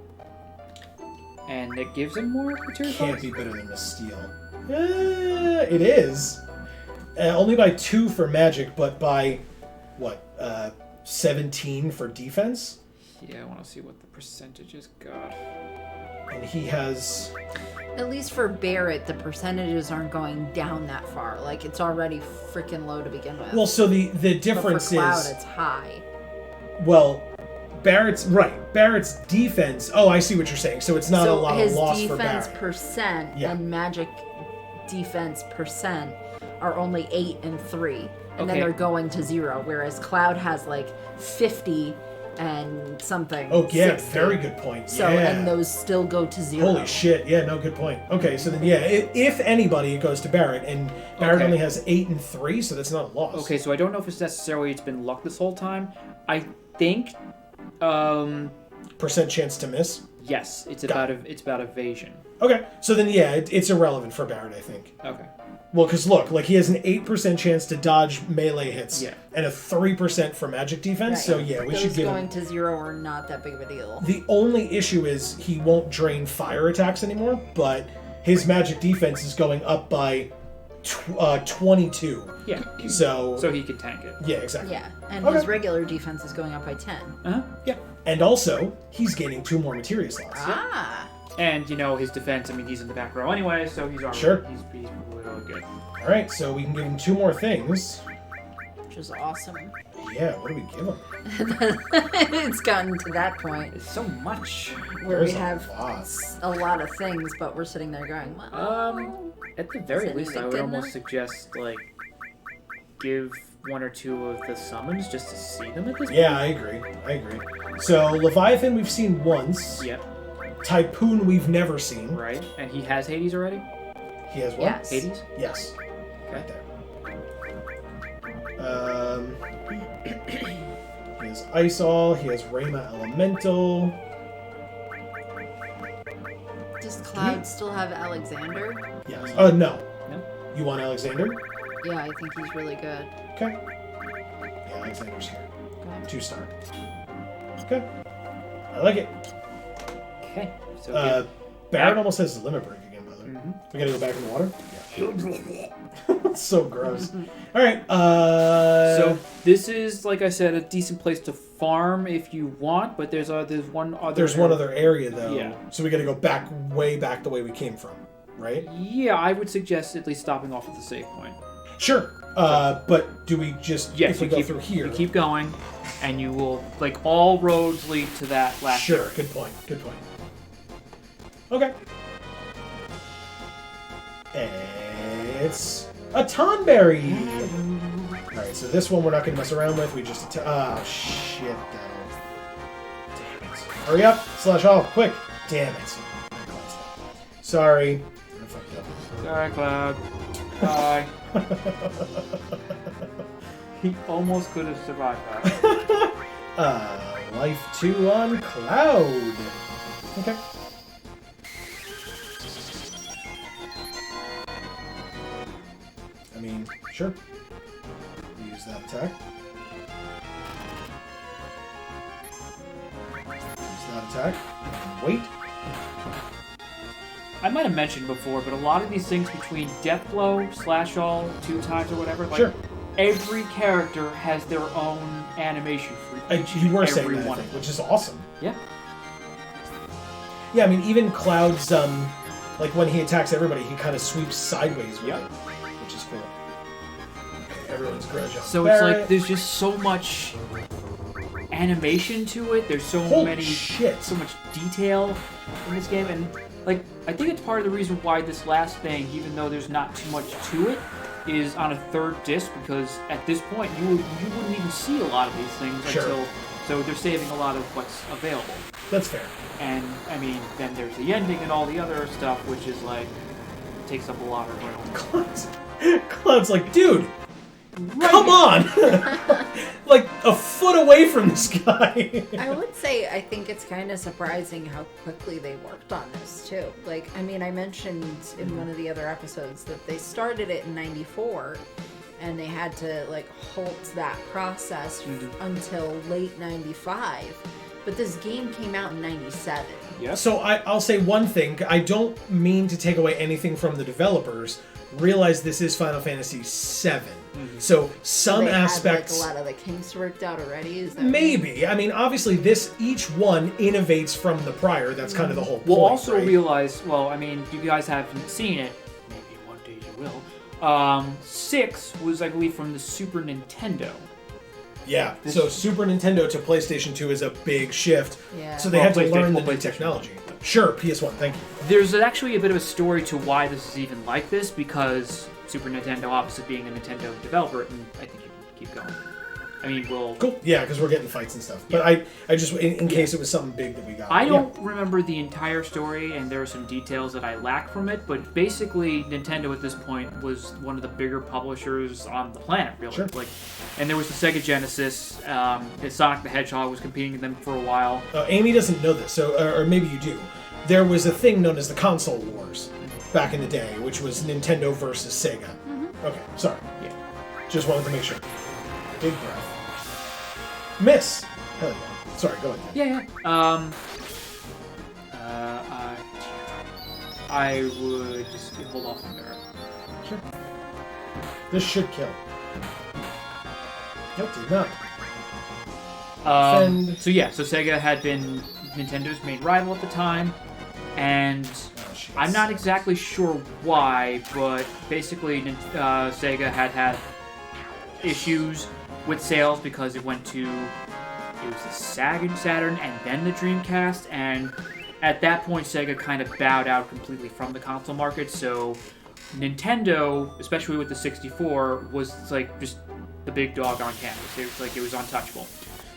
And it gives him more material Can't costs? be better than the steel. It is. Only by 2 for magic, but by, what, 17 for defense? Yeah, I want to see what the percentages got. And he has... At least for Barrett, the percentages aren't going down that far. Like, it's already freaking low to begin with. Well, so the difference but for Cloud, is... it's high. Well, Barrett's defense... Oh, I see what you're saying. So it's not a lot of loss for Barrett. His defense percent and magic defense percent are only 8 and 3. And then they're going to 0. Whereas Cloud has, like, 50... and something. Oh, yeah, 60. very good point. So, yeah. and those still go to 0. Holy shit, yeah, no, good point. Okay, so then, yeah, if anybody, it goes to Barrett, and Barrett only has 8 and 3, so that's not a loss. Okay, so I don't know if it's necessarily it's been luck this whole time. I think, Percent chance to miss? yes, it's about evasion. Okay, so then, yeah, it's irrelevant for Barrett, I think. Okay. Well, because look, like he has an 8% chance to dodge melee hits, Yeah. and a 3% for magic defense. Right. So yeah, we Those should give going him. to 0 are not that big of a deal. The only issue is he won't drain fire attacks anymore, but his magic defense is going up by 22. Yeah. So So he could tank it. yeah, exactly. Yeah, and Okay. his regular defense is going up by 10. Uh-huh. Yeah, and also he's gaining 2 more materia slots. Ah, And, his defense, I mean, he's in the back row anyway, so he's already... Sure. He's really good. All right, so we can give him 2 more things. which is awesome. Yeah, what do we give him? It's gotten to that point It's so much. where There's we a have lot. a lot of things, but we're sitting there going, well, At the very Is it least, I would good almost enough? suggest, like, give 1 or 2 of the summons just to see them at this point. Yeah, I agree. So Leviathan we've seen once. Yep, Typhoon we've never seen. right. And he has Hades already? He has what? yes. Hades? Yes. Okay. Right there. He has Ice All. He has Rayma Elemental. Does Cloud still have Alexander? Yes. No. No? You want Alexander? Yeah, I think he's really good. Okay. Yeah, Alexander's here. Go ahead. 2-star. Okay. I like it. Okay. So Barrett almost has the limit break again, by the way. Mhm. We gotta go back in the water? Yeah. It's so gross. Alright, so this is, like I said, a decent place to farm if you want, but there's one other... there's one other area, though. Yeah. So we gotta go way back the way we came from, right? Yeah, I would suggest at least stopping off at the save point. Sure. But do we just, Yes, if we you go keep, through here? you keep going, and you will, like, all roads lead to that last Sure, area. good point. Okay. It's a Tonberry! Alright, so this one we're not gonna mess around with, we just shit, damn it. Hurry up, /all, quick! Damn it. Sorry. I fucked up. Sorry, Cloud. Bye. He almost could have survived that. Life 2 on Cloud. Okay. I mean, sure. Use that attack. Use that attack. Wait. I might have mentioned before, but a lot of these things between Death Blow, /all, 2 times or whatever, like, Sure. every character has their own animation for each You were and saying every that, I one think, of them. which is awesome. Yeah. Yeah, I mean, even Cloud's, like, when he attacks everybody, he kind of sweeps sideways with Yep. it, which is cool. Okay, everyone's grudge on So it's Barrett. like there's just so much animation to it. There's so Holy many, shit. so much detail in this game, and like I think it's part of the reason why this last thing, even though there's not too much to it, is on a third disc because at this point you wouldn't even see a lot of these things until. So they're saving a lot of what's available. That's fair. And I mean, then there's the ending and all the other stuff, which is like takes up a lot of room. Cloud's like, dude, come on! Like a foot away from this guy. I would say I think it's kind of surprising how quickly they worked on this too. Like, I mean, I mentioned in one of the other episodes that they started it in '94. And they had to like halt that process until late '95. But this game came out in '97. Yeah. So I'll say one thing. I don't mean to take away anything from the developers. Realize this is Final Fantasy VII. So some aspects. Had, like, a lot of the kinks worked out already. Is that maybe? I mean, obviously, each one innovates from the prior. That's kind of the whole point. We'll also right? realize. Well, I mean, you guys haven't seen it. Maybe one day you will. 6 was, I believe, from the Super Nintendo. Yeah, so Super Nintendo to PlayStation 2 is a big shift. Yeah. So they had to learn the new technology. Sure, PS1, thank you. There's actually a bit of a story to why this is even like this, because Super Nintendo, obviously being a Nintendo developer, and I think you can keep going. I mean, we'll... Cool. Yeah, because we're getting fights and stuff. But I just, in case it was something big that we got. I don't remember the entire story, and there are some details that I lack from it, but basically, Nintendo at this point was one of the bigger publishers on the planet, really. Sure. Like, and there was the Sega Genesis, Sonic the Hedgehog was competing with them for a while. Amy doesn't know this, so or maybe you do. There was a thing known as the Console Wars back in the day, which was Nintendo versus Sega. Okay, sorry. Yeah. Just wanted to make sure. Big breath. Miss! Hell yeah. Sorry, go ahead. Yeah. I would just hold off on there. Sure. This should kill. Nope, did not. So Sega had been Nintendo's main rival at the time, and I'm not exactly sure why, but basically Sega had issues with sales because it was the Saturn and then the Dreamcast, and at that point Sega kind of bowed out completely from the console market, so Nintendo, especially with the 64, was like just the big dog on campus. It was like it was untouchable.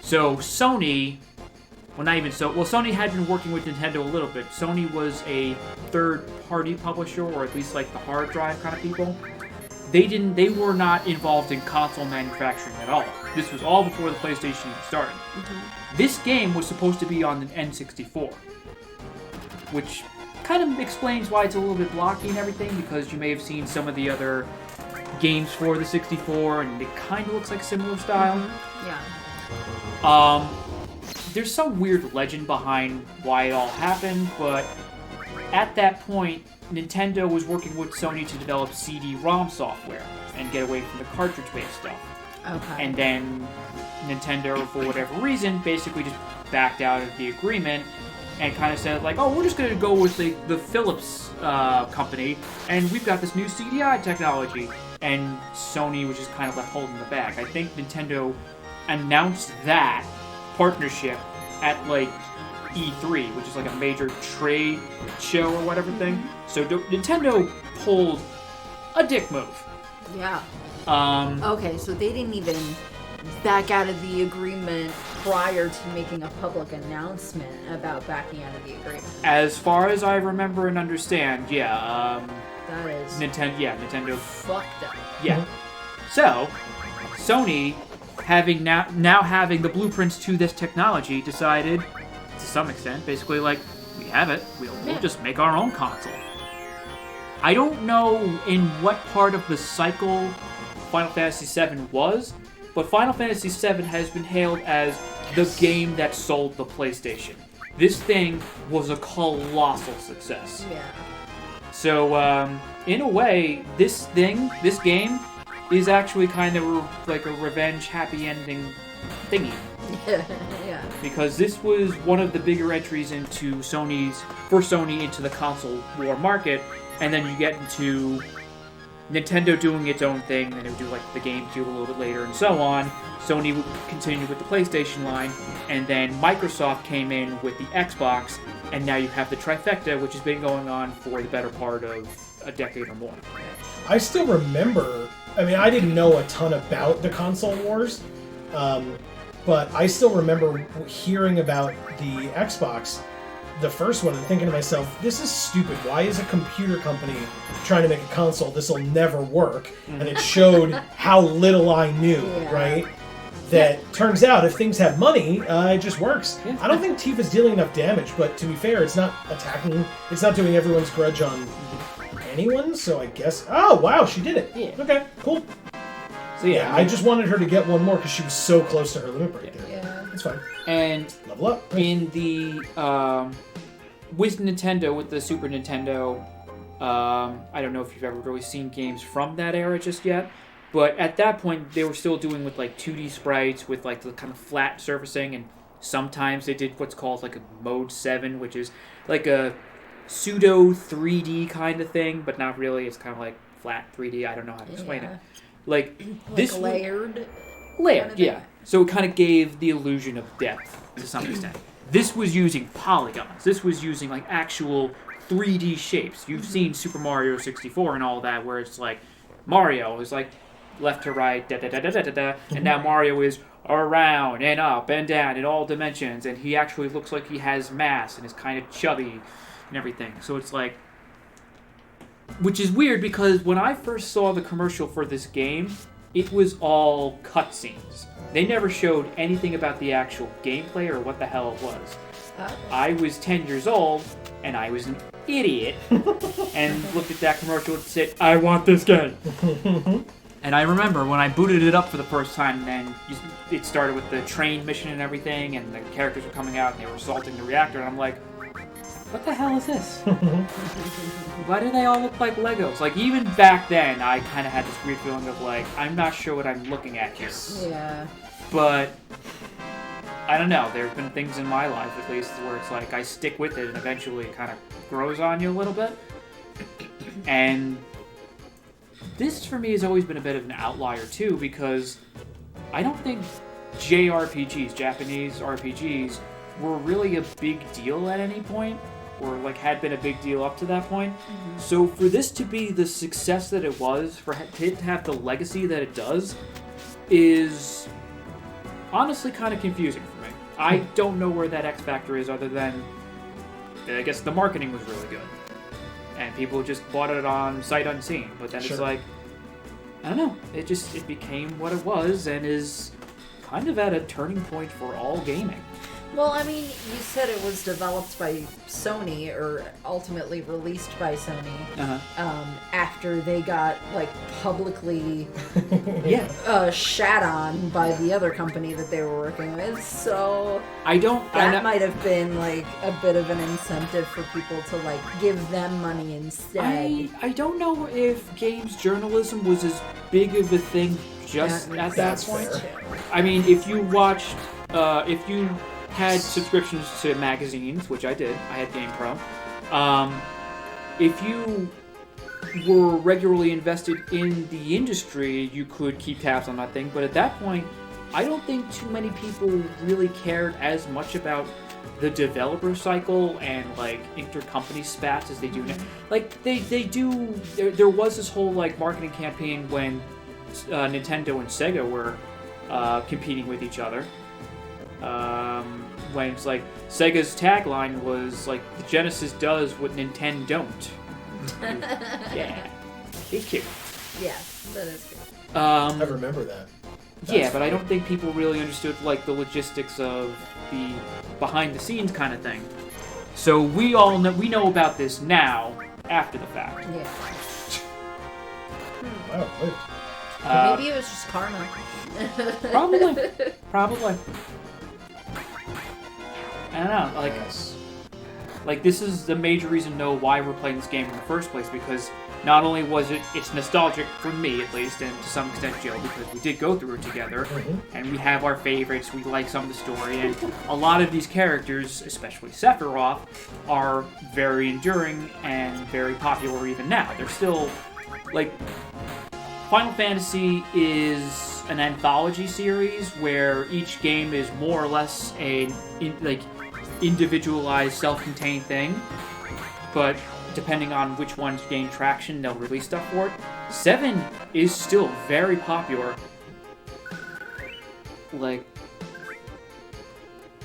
So Sony, Sony had been working with Nintendo a little bit. Sony was a third-party publisher, or at least like the hard drive kind of people. They were not involved in console manufacturing at all. This was all before the PlayStation even started. This game was supposed to be on the N64, which kind of explains why it's a little bit blocky and everything, because you may have seen some of the other games for the 64, and it kind of looks like similar style. Yeah. There's some weird legend behind why it all happened, but at that point, Nintendo was working with Sony to develop CD-ROM software and get away from the cartridge-based stuff. Okay. And then Nintendo, for whatever reason, basically just backed out of the agreement and kind of said, like, oh, we're just going to go with the Philips company, and we've got this new CDI technology. And Sony was just kind of left holding the bag. I think Nintendo announced that partnership at, like, E3, which is like a major trade show or whatever thing. So Nintendo pulled a dick move. Yeah. Okay, so they didn't even back out of the agreement prior to making a public announcement about backing out of the agreement. As far as I remember and understand, yeah. That is Nintendo fucked up. Yeah. So Sony, having now having the blueprints to this technology, decided, to some extent, basically like, we have it, we'll just make our own console. I don't know in what part of the cycle Final Fantasy VII was, but Final Fantasy VII has been hailed as the game that sold the PlayStation. This thing was a colossal success. Yeah. So, in a way, this game is actually kind of like a revenge happy ending thingy. Yeah. Because this was one of the bigger entries into Sony into the console war market, and then you get into Nintendo doing its own thing, then it would do like the GameCube a little bit later and so on. Sony would continue with the PlayStation line, and then Microsoft came in with the Xbox, and now you have the trifecta, which has been going on for the better part of a decade or more. I still remember I mean, I didn't know a ton about the console wars, but I still remember hearing about the Xbox, the first one, and thinking to myself, this is stupid. Why is a computer company trying to make a console? This will never work. And it showed how little I knew, right? That turns out if things have money, it just works. I don't think Tifa's dealing enough damage, but to be fair, it's not attacking, it's not doing everyone's grudge on anyone, so I guess... Oh, wow, she did it. Yeah. Okay, cool. So yeah, I just wanted her to get one more because she was so close to her limit break there. Yeah. It's fine. And level up. In the with Nintendo, with the Super Nintendo, I don't know if you've ever really seen games from that era just yet, but at that point they were still doing with like 2D sprites with like the kind of flat surfacing, and sometimes they did what's called like a Mode 7, which is like a pseudo 3D kind of thing, but not really. It's kind of like flat 3D. I don't know how to explain it. Like this layered. Layered, yeah. So it kind of gave the illusion of depth to some extent. This was using polygons. This was using like actual 3D shapes. You've seen Super Mario 64 and all that, where it's like Mario is like left to right, da da da da da da da, and now Mario is around and up and down in all dimensions, and he actually looks like he has mass and is kind of chubby and everything. So it's like, which is weird because when I first saw the commercial for this game, it was all cutscenes. They never showed anything about the actual gameplay or what the hell it was. I was 10 years old, and I was an idiot, and looked at that commercial and said, I want this game. And I remember when I booted it up for the first time, then it started with the train mission and everything, and the characters were coming out, and they were assaulting the reactor, and I'm like, what the hell is this? Why do they all look like Legos? Like, even back then, I kind of had this weird feeling of, like, I'm not sure what I'm looking at here. Yeah. But, I don't know. There have been things in my life, at least, where it's like, I stick with it, and eventually it kind of grows on you a little bit. And this, for me, has always been a bit of an outlier, too, because I don't think JRPGs, Japanese RPGs, were really a big deal at any point, or like had been a big deal up to that point. Mm-hmm. So for this to be the success that it was, for it to have the legacy that it does, is honestly kind of confusing for me. I don't know where that X factor is, other than I guess the marketing was really good, and people just bought it on sight unseen. But then it's like, I don't know, it became what it was, and is kind of at a turning point for all gaming. Well, I mean, you said it was developed by Sony, or ultimately released by Sony, after they got, like, publicly shat on by the other company that they were working with, so that might have been, like, a bit of an incentive for people to, like, give them money instead. I don't know if games journalism was as big of a thing just at that point. Fair. I mean, if you watched, if you had subscriptions to magazines, which I did. I had GamePro. If you were regularly invested in the industry, you could keep tabs on that thing. But at that point, I don't think too many people really cared as much about the developer cycle and like intercompany spats as they do now. Like they do. There was this whole like marketing campaign when Nintendo and Sega were competing with each other. When it's like Sega's tagline was like, the Genesis does what Nintendo don't. Yeah, it's cute. Yeah, that is good. I remember that. That's but I don't think people really understood like the logistics of the behind the scenes kind of thing. So we know about this now after the fact. Yeah. Wow. Wait. Maybe it was just karma. Probably. I don't know, like this is the major reason to know why we're playing this game in the first place, because not only was it's nostalgic for me at least, and to some extent Joe, because we did go through it together, and we have our favorites, we like some of the story, and a lot of these characters, especially Sephiroth, are very enduring and very popular even now. They're still, like, Final Fantasy is an anthology series where each game is more or less individualized, self-contained thing, but depending on which ones gain traction, they'll release stuff for it. 7 is still very popular. Like,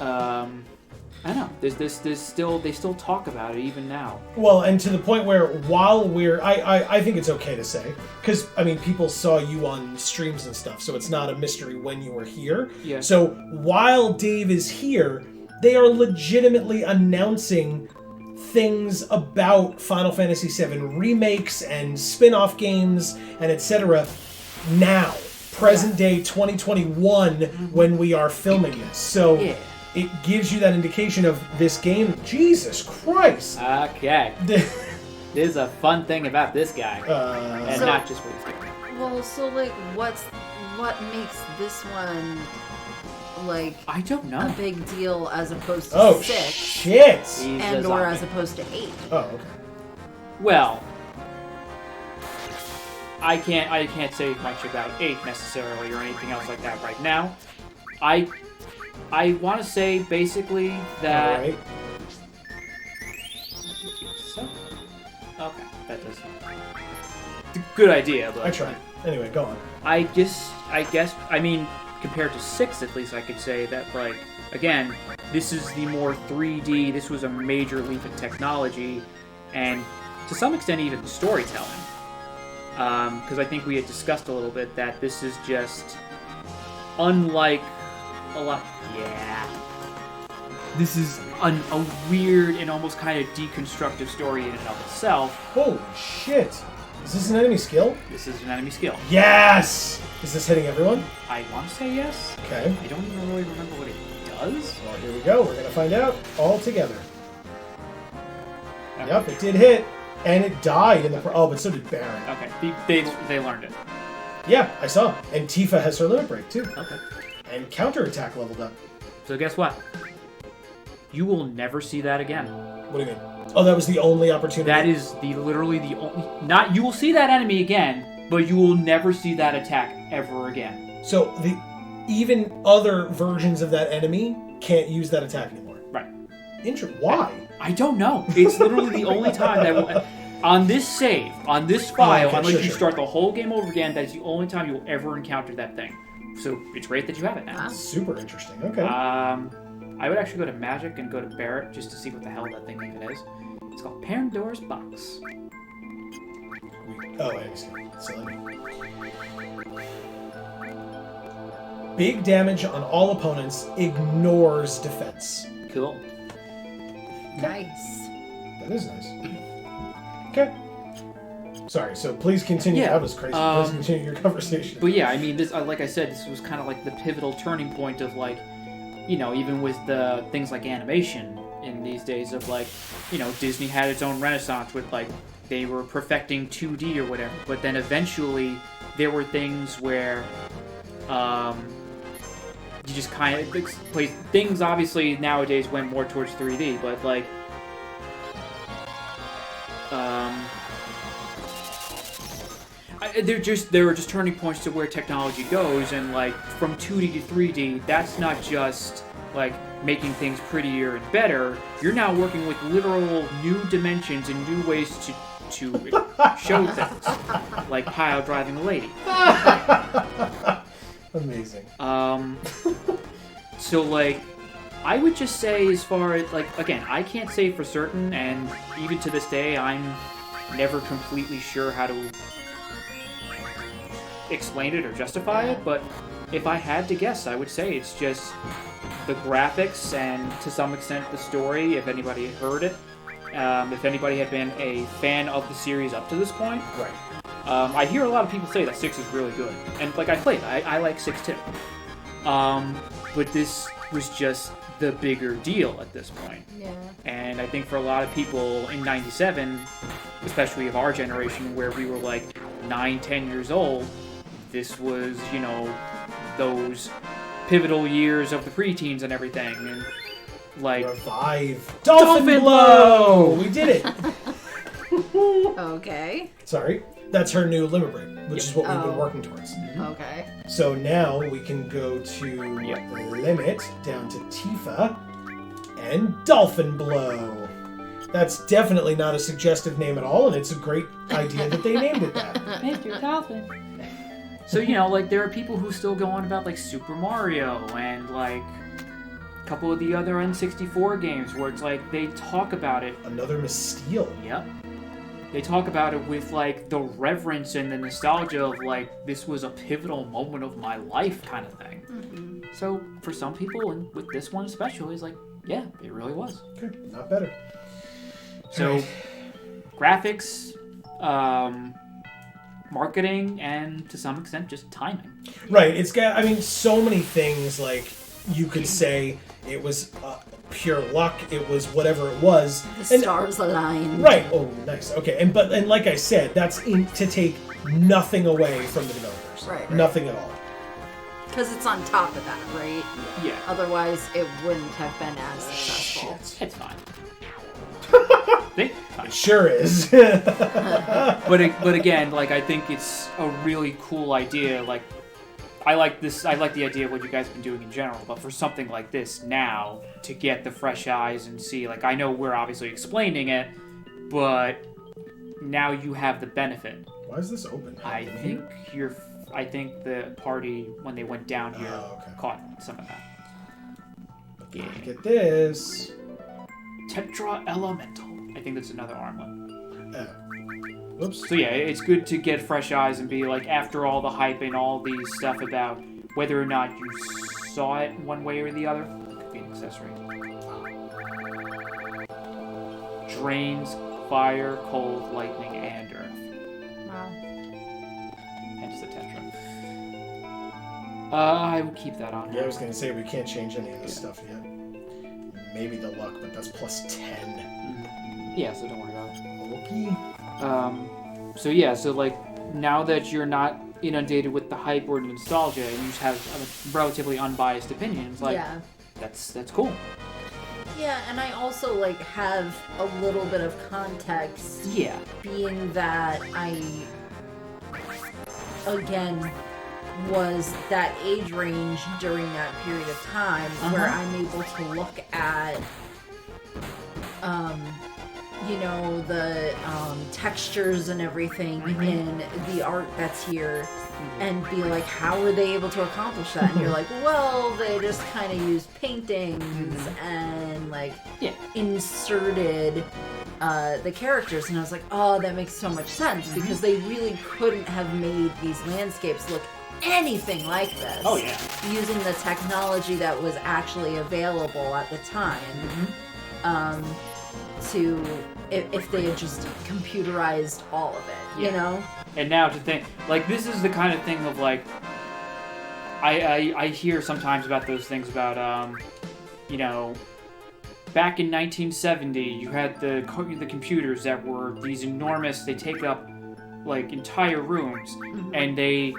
I don't know. There's still they still talk about it even now. Well, and to the point where while I think it's okay to say, because I mean people saw you on streams and stuff, so it's not a mystery when you were here. Yeah. So while Dave is here, they are legitimately announcing things about Final Fantasy VII remakes and spin-off games and etc. now, present day 2021, when we are filming this. So. Yeah. It gives you that indication of this game. Jesus Christ! Okay. This is a fun thing about this guy. And so, not just what he's doing. Well, so, like, what makes this one, like... I don't know. A big deal as opposed to 6? Shit! And or as opposed to 8? Oh, okay. Well... I can't say much about 8 necessarily or anything else like that right now. I want to say basically that. All right. So, okay, that does. It's a good idea, but I tried. Anyway, go on. I guess. I mean, compared to 6, at least, I could say that, like, again, this is the more 3D. This was a major leap in technology, and to some extent, even storytelling. Because I think we had discussed a little bit that this is just unlike a lot. Yeah. This is a weird and almost kind of deconstructive story in and of itself. Holy shit! Is this an enemy skill? This is an enemy skill. Yes! Is this hitting everyone? I want to say yes. Okay. I don't even really remember what it does. Well, here we go. We're going to find out all together. Okay. Yep, it did hit. And it died in the... Oh, but so did Baron. Okay. They learned it. Yeah, I saw. And Tifa has her limit break, too. Okay. And counterattack leveled up. So guess what? You will never see that again. What do you mean? Oh, that was the only opportunity? That is literally the only... Not, you will see that enemy again, but you will never see that attack ever again. So even other versions of that enemy can't use that attack anymore? Right. Why? I don't know. It's literally the only time that... On this save, on this file, unless you start the whole game over again, that's the only time you will ever encounter that thing. So it's great that you have it now. Super interesting. Okay. I would actually go to Magic and go to Barrett just to see what the hell that thing even is. It's called Pandora's Box. Oh, I understand. Silly. Big damage on all opponents, ignores defense. Cool. Nice. That is nice. Okay. Sorry, so please continue. Yeah, that was crazy. Please continue your conversation. But yeah, I mean, this, like I said, this was kind of like the pivotal turning point of, like, you know, even with the things like animation in these days of, like, you know, Disney had its own renaissance with, like, they were perfecting 2D or whatever, but then eventually there were things where you just kind of things obviously nowadays went more towards 3D, but like there were just turning points to where technology goes, and like from 2D to 3D, that's not just like making things prettier and better. You're now working with literal new dimensions and new ways to show things, like pile driving a lady. Amazing. So like, I would just say, as far as like, again, I can't say for certain, and even to this day, I'm never completely sure how to explain it or justify it, but if I had to guess, I would say it's just the graphics and to some extent the story, if anybody had heard it, if anybody had been a fan of the series up to this point. Right. I hear a lot of people say that 6 is really good, and like I played, I like 6 too. But this was just the bigger deal at this point. Yeah. And I think for a lot of people in '97, especially of our generation, where we were like 9, 10 years old, this was, you know, those pivotal years of the preteens and everything, and like revive Dolphin Blow! We did it. Okay. Sorry, that's her new limit break, which is what we've been working towards. Okay. So now we can go to limit down to Tifa and Dolphin Blow. That's definitely not a suggestive name at all, and it's a great idea that they named it that. Mr. Kaufman. So, you know, like, there are people who still go on about, like, Super Mario and, like, a couple of the other N64 games where it's like they talk about it. Another Miss Steele. Yep. They talk about it with, like, the reverence and the nostalgia of, like, this was a pivotal moment of my life kind of thing. Mm-hmm. So, for some people, and with this one especially, it's like, yeah, it really was. Okay, not better. So, graphics, marketing, and to some extent, just timing. Right, it's got, I mean, so many things, like, you could say it was pure luck, it was whatever it was. The stars aligned. Right, oh, nice, okay, and like I said, that's to take nothing away from the developers. Right. Nothing at all. Because it's on top of that, right? Yeah. Otherwise, it wouldn't have been as successful. Shit. It's fine. Fine. It sure is. But again, like, I think it's a really cool idea. Like, I like the idea of what you guys have been doing in general, but for something like this now, to get the fresh eyes and see, like, I know we're obviously explaining it, but now you have the benefit. Why is this open? I think the party, when they went down here, caught some of that. Yeah. Get this. Tetra Elemental. I think that's another armlet. Whoops. So yeah, it's good to get fresh eyes and be like, after all the hype and all the stuff about whether or not you saw it one way or the other, it could be an accessory. Drains fire, cold, lightning, and earth. Wow. Hence the Tetra. I will keep that on. Yeah, I was going to say, we can't change any of this stuff yet. Maybe the luck, but that's plus 10. Yeah, so don't worry about it. Okay. So yeah, so like, now that you're not inundated with the hype or the nostalgia, and you just have a relatively unbiased opinion, it's like, Yeah. that's cool. Yeah, and I also, like, have a little bit of context. Yeah. Being that I, again, was that age range during that period of time where I'm able to look at, you know, the textures and everything in the art that's here and be like, how were they able to accomplish that? And you're like, well, they just kind of used paintings and, like, inserted the characters. And I was like, oh, that makes so much sense because they really couldn't have made these landscapes look anything like this. Oh, yeah. Using the technology that was actually available at the time. If they had just computerized all of it, you know? And now to think, like, this is the kind of thing of, like, I hear sometimes about those things about, you know, back in 1970, you had the computers that were these enormous, they take up, like, entire rooms, and they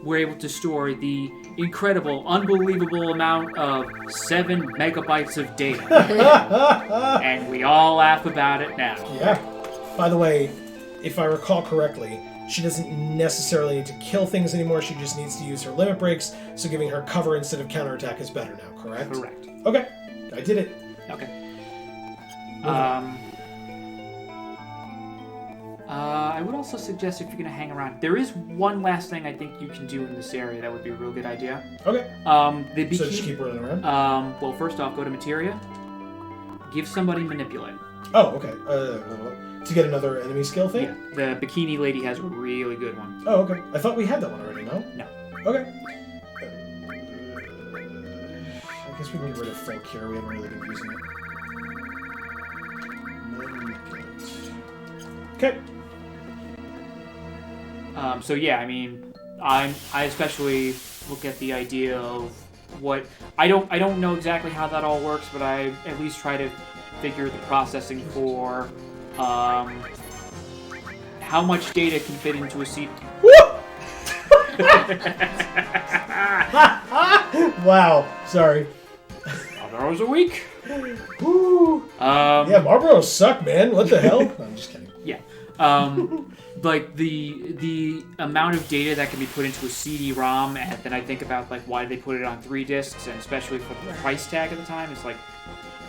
were able to store the incredible, unbelievable amount of 7 megabytes of data. And we all laugh about it now. Yeah. By the way, if I recall correctly, she doesn't necessarily need to kill things anymore. She just needs to use her limit breaks, so giving her cover instead of counterattack is better now, correct? Correct. Okay. I did it. Okay. I would also suggest if you're going to hang around, there is one last thing I think you can do in this area that would be a real good idea. Okay. So just keep running around? Well, first off, go to materia. Give somebody manipulate. Oh, okay. To get another enemy skill thing? Yeah, the bikini lady has a really good one. Oh, okay. I thought we had that one already, no? No. Okay. I guess we can get rid of folk here. We haven't really been using it. Okay. So yeah, I mean, I especially look at the idea of what I don't know exactly how that all works, but I at least try to figure the processing for how much data can fit into a CD. Wow. Sorry. $1 a week. Woo. Yeah, Marlboros suck, man. What the hell? No, I'm just kidding. Yeah. Like the amount of data that can be put into a CD-ROM, and then I think about like why they put it on 3 discs, and especially for the price tag at the time, it's like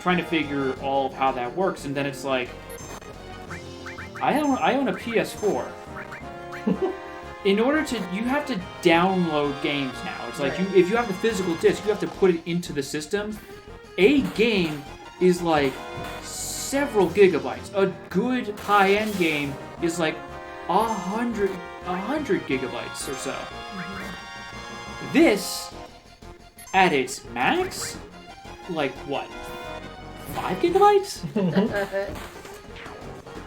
trying to figure all of how that works, and then it's like I own a PS4. In order to, you have to download games now. It's like if you have the physical disc, you have to put it into the system. A game is like several gigabytes. A good high-end game is like 100 gigabytes or so. This, at its max, like what, 5 gigabytes?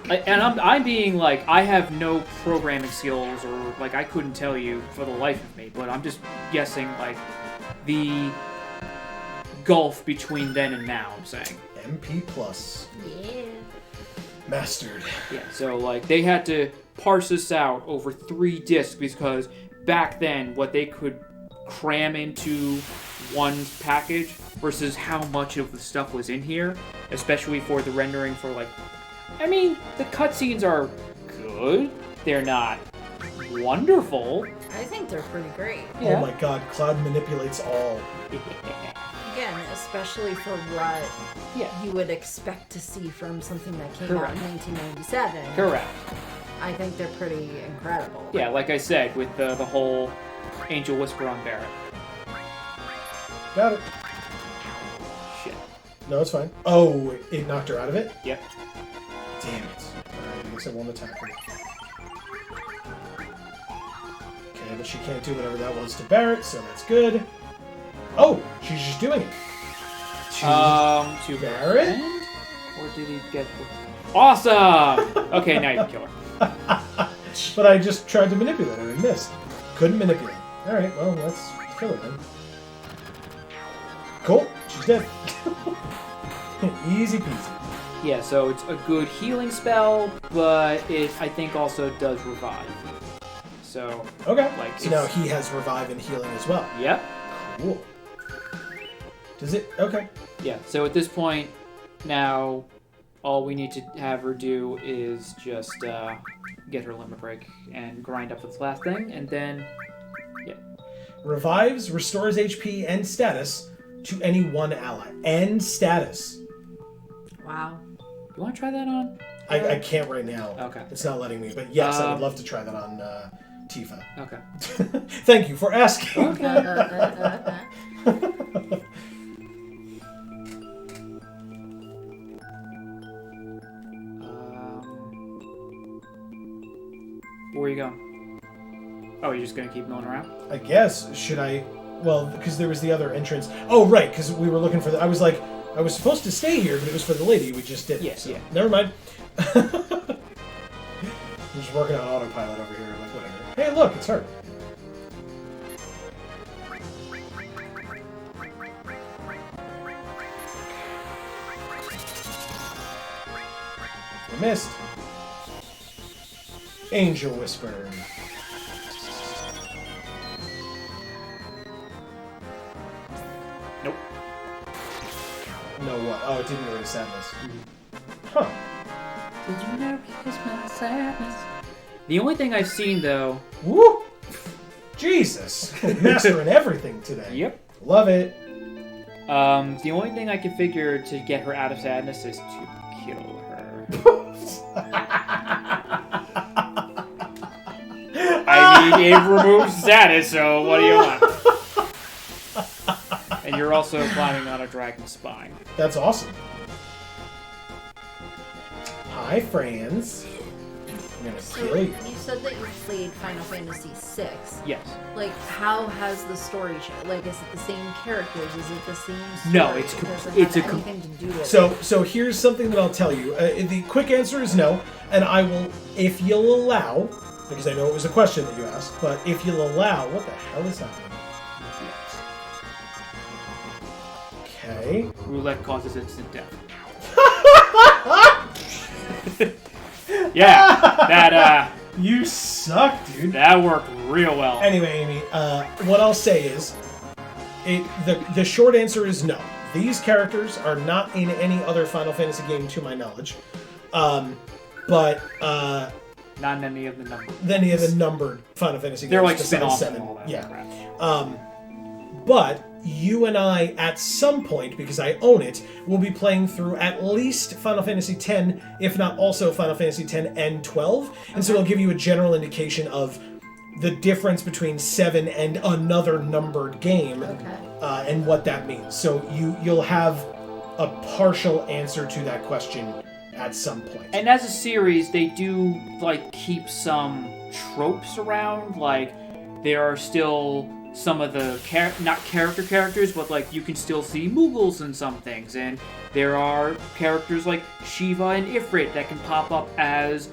And I'm being like, I have no programming skills, or like I couldn't tell you for the life of me, but I'm just guessing like the gulf between then and now, I'm saying. MP Plus. Yeah. Mastered. Yeah, so like they had to parse this out over 3 discs because back then what they could cram into one package versus how much of the stuff was in here, especially for the rendering for like, I mean, the cutscenes are good. They're not wonderful. I think they're pretty great. Yeah. Oh my god, Cloud manipulates all. Again, especially for what you would expect to see from something that came out in 1997. Correct. I think they're pretty incredible. Yeah, like I said, with the whole Angel Whisper on Barret. Got it. Shit. No, it's fine. Oh, it knocked her out of it? Yep. Damn it. Alright, I guess I won't attack her. Okay, but she can't do whatever that was to Barret, so that's good. Oh, she's just doing it. To Barret? Or did he get... Awesome! Okay, now you can kill her. But I just tried to manipulate her and missed. Couldn't manipulate. Alright, well, let's kill her then. Cool, she's dead. Easy peasy. Yeah, so it's a good healing spell, but it, I think, also does revive. So... Okay, like, so now he has revive and healing as well. Yep. Cool. Does it? Okay. Yeah, so at this point, now, all we need to have her do is just get her limit break and grind up this last thing, and then, yeah. Revives, restores HP and status to any one ally. And status. Wow. You want to try that on? I can't right now. Okay. It's not letting me, but yes, I would love to try that on Tifa. Okay. Thank you for asking. Where are you going? Oh, you're just going to keep milling around? I guess. Should I? Well, because there was the other entrance. Oh, right, because we were looking for the... I was like, I was supposed to stay here, but it was for the lady. We just did. Yes, so. yeah. Never mind. I'm just working on autopilot over here. Like, whatever. Hey, look, it's her. I missed. Angel Whisper. Nope. No, what? Oh, it didn't erase sadness. Huh. Did you notice my sadness? The only thing I've seen, though... Woo! Jesus! Mastering everything today. Yep. Love it. The only thing I can figure to get her out of sadness is to kill her. I mean, it removes status, so what do you want? And you're also climbing on a dragon's spine. That's awesome. Hi, friends. I'm gonna kill you. You said that you played Final Fantasy VI. Yes. Like, how has the story changed? Like, is it the same characters? Is it the same story? No, it's Does it it's have a anything to do with it? So here's something that I'll tell you. The quick answer is no, and I will, if you'll allow, because I know it was a question that you asked, but if you'll allow, what the hell is happening? Okay. Roulette causes instant death. Yeah, that You suck, dude. that worked real well. Anyway, Amy, what I'll say is, the short answer is no. These characters are not in any other Final Fantasy game, to my knowledge. But Not in any of the numbers. any of the numbered Final Fantasy games. They're like besides spin-offs 7. and all that. Yeah. Crap. But you and I, at some point, because I own it, will be playing through at least Final Fantasy X, if not also Final Fantasy X and 12. And so it'll give you a general indication of the difference between 7 and another numbered game, and what that means. So you'll have a partial answer to that question at some point. And as a series, they do like keep some tropes around. Like there are still some of the not characters, but like you can still see Mughals in some things, and there are characters like Shiva and Ifrit that can pop up as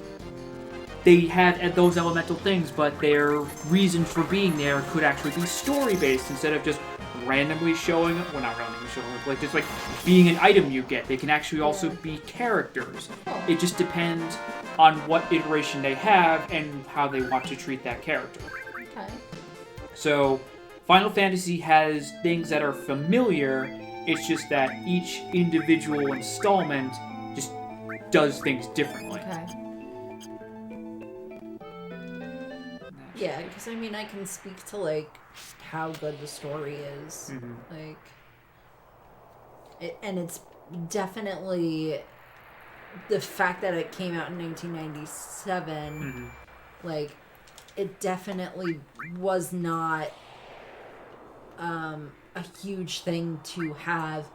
they had those elemental things, but their reason for being there could actually be story-based instead of just randomly showing up. Well, not randomly showing up, like just like being an item you get. They can actually also be characters. It just depends on what iteration they have and how they want to treat that character. Okay. So, Final Fantasy has things that are familiar. It's just that each individual installment just does things differently. Okay. Yeah, because I mean, I can speak to like how good the story is, and it's definitely the fact that it came out in 1997. Like, it definitely was not a huge thing to have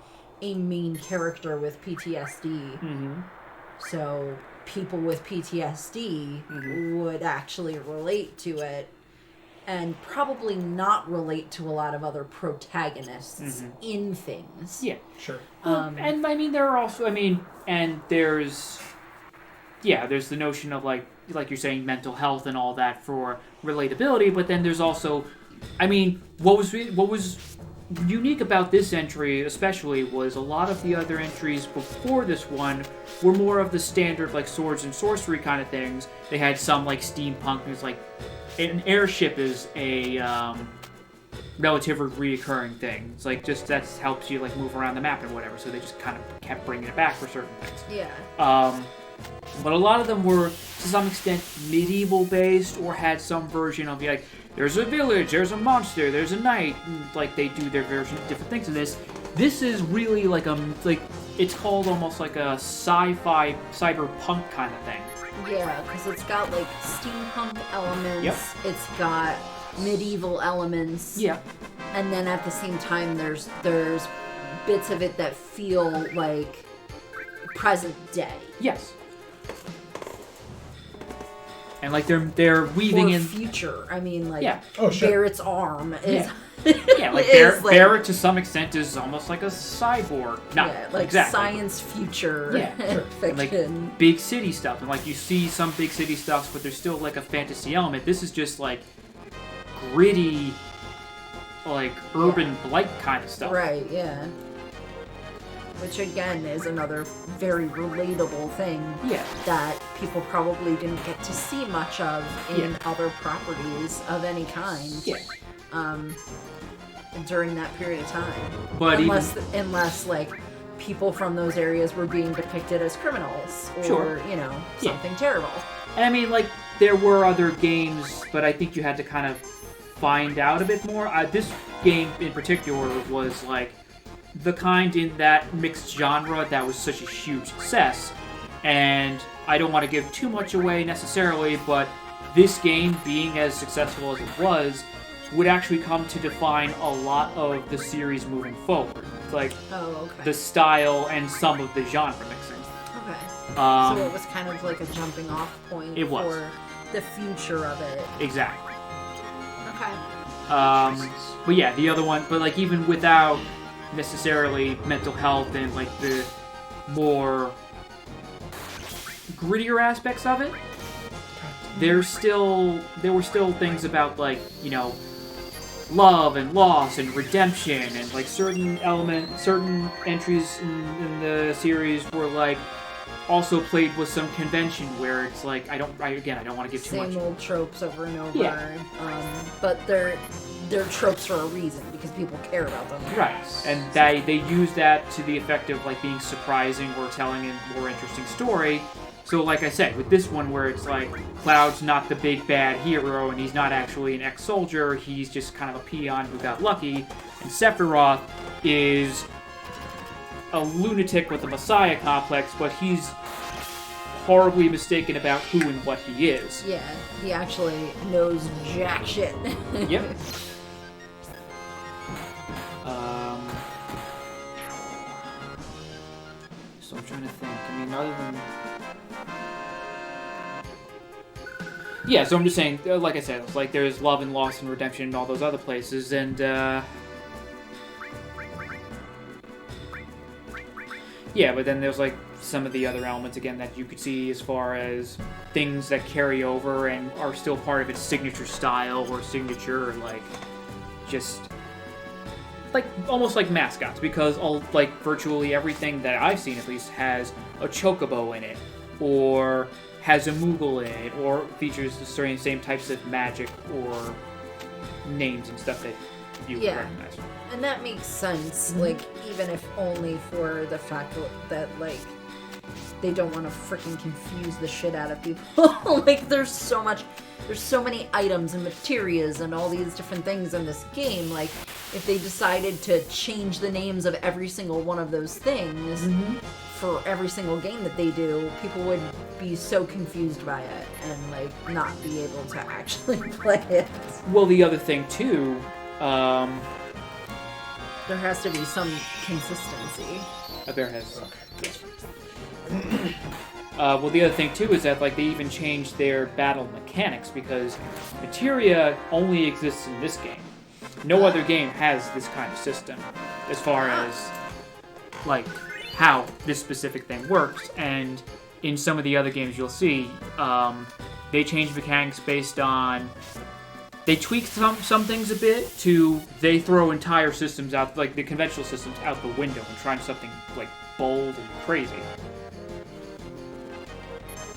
a main character with PTSD. So people with PTSD would actually relate to it and probably not relate to a lot of other protagonists in things. Yeah, sure. And I mean, there are also, and there's the notion of like you're saying, mental health and all that for relatability, but then there's also, I mean, what was unique about this entry especially was a lot of the other entries before this one were more of the standard like swords and sorcery kind of things. They had some like steampunk. It was like an airship is a relatively reoccurring thing. It's like just that helps you like move around the map and whatever. So they just kind of kept bringing it back for certain things. Yeah. But a lot of them were to some extent medieval based or had some version of like there's a village, there's a monster, there's a knight, and like they do their version of different things in this. This is really like it's called almost like a sci-fi cyberpunk kind of thing. Yeah, because it's got like steampunk elements. Yep. It's got medieval elements. Yeah. And then at the same time, there's bits of it that feel like present day. Yes. And like they're weaving in future. I mean, like Oh, sure. Barrett's arm is like Barrett to some extent is almost like a cyborg. Not like exactly. science future fiction. And like big city stuff. And like you see some big city stuff, but there's still like a fantasy element. This is just like gritty, like urban blight kind of stuff. Right, yeah. Which again is another very relatable thing that people probably didn't get to see much of in other properties of any kind. During that period of time. But unless like people from those areas were being depicted as criminals or something terrible. And I mean, like there were other games, but I think you had to kind of find out a bit more. This game in particular was like the kind in that mixed genre that was such a huge success. And I don't want to give too much away necessarily, but this game, being as successful as it was, would actually come to define a lot of the series moving forward. Like the style and some of the genre mixing. Okay. So it was kind of like a jumping off point for the future of it. Exactly. Okay. But yeah, the other one, but like even without necessarily mental health and like the more grittier aspects of it, there were still things about like, love and loss and redemption and like certain entries in the series were like also played with some convention where it's like I don't want to give too much. Same old tropes over and over. Yeah. But they're tropes for a reason because people care about them. Right. And they use that to the effect of like being surprising or telling a more interesting story. So like I said, with this one where it's like Cloud's not the big bad hero and he's not actually an ex-soldier, he's just kind of a peon who got lucky, and Sephiroth is a lunatic with a messiah complex, but he's horribly mistaken about who and what he is. Yeah, he actually knows jack shit. Yep. So I'm trying to think. I mean, other than... Yeah, so I'm just saying, like I said, it's like there's love and loss and redemption and all those other places, and, yeah, but then there's, like, some of the other elements, again, that you could see as far as things that carry over and are still part of its signature style or signature, like, just... like, almost like mascots, because, like, virtually everything that I've seen, at least, has a chocobo in it, or has a Moogle in it, or features the same types of magic or names and stuff that you would recognize. And that makes sense, like, even if only for the fact that, like, they don't want to freaking confuse the shit out of people. Like, there's so many items and materias and all these different things in this game. Like, if they decided to change the names of every single one of those things for every single game that they do, people would be so confused by it and, like, not be able to actually play it. Well, the other thing, too, there has to be some consistency. A bear has. Well, the other thing, too, is that, like, they even changed their battle mechanics, because materia only exists in this game. No other game has this kind of system, as far as, like, how this specific thing works, and in some of the other games you'll see, they change mechanics based on... They tweak some things a bit to they throw entire systems out, like the conventional systems, out the window and try something like bold and crazy.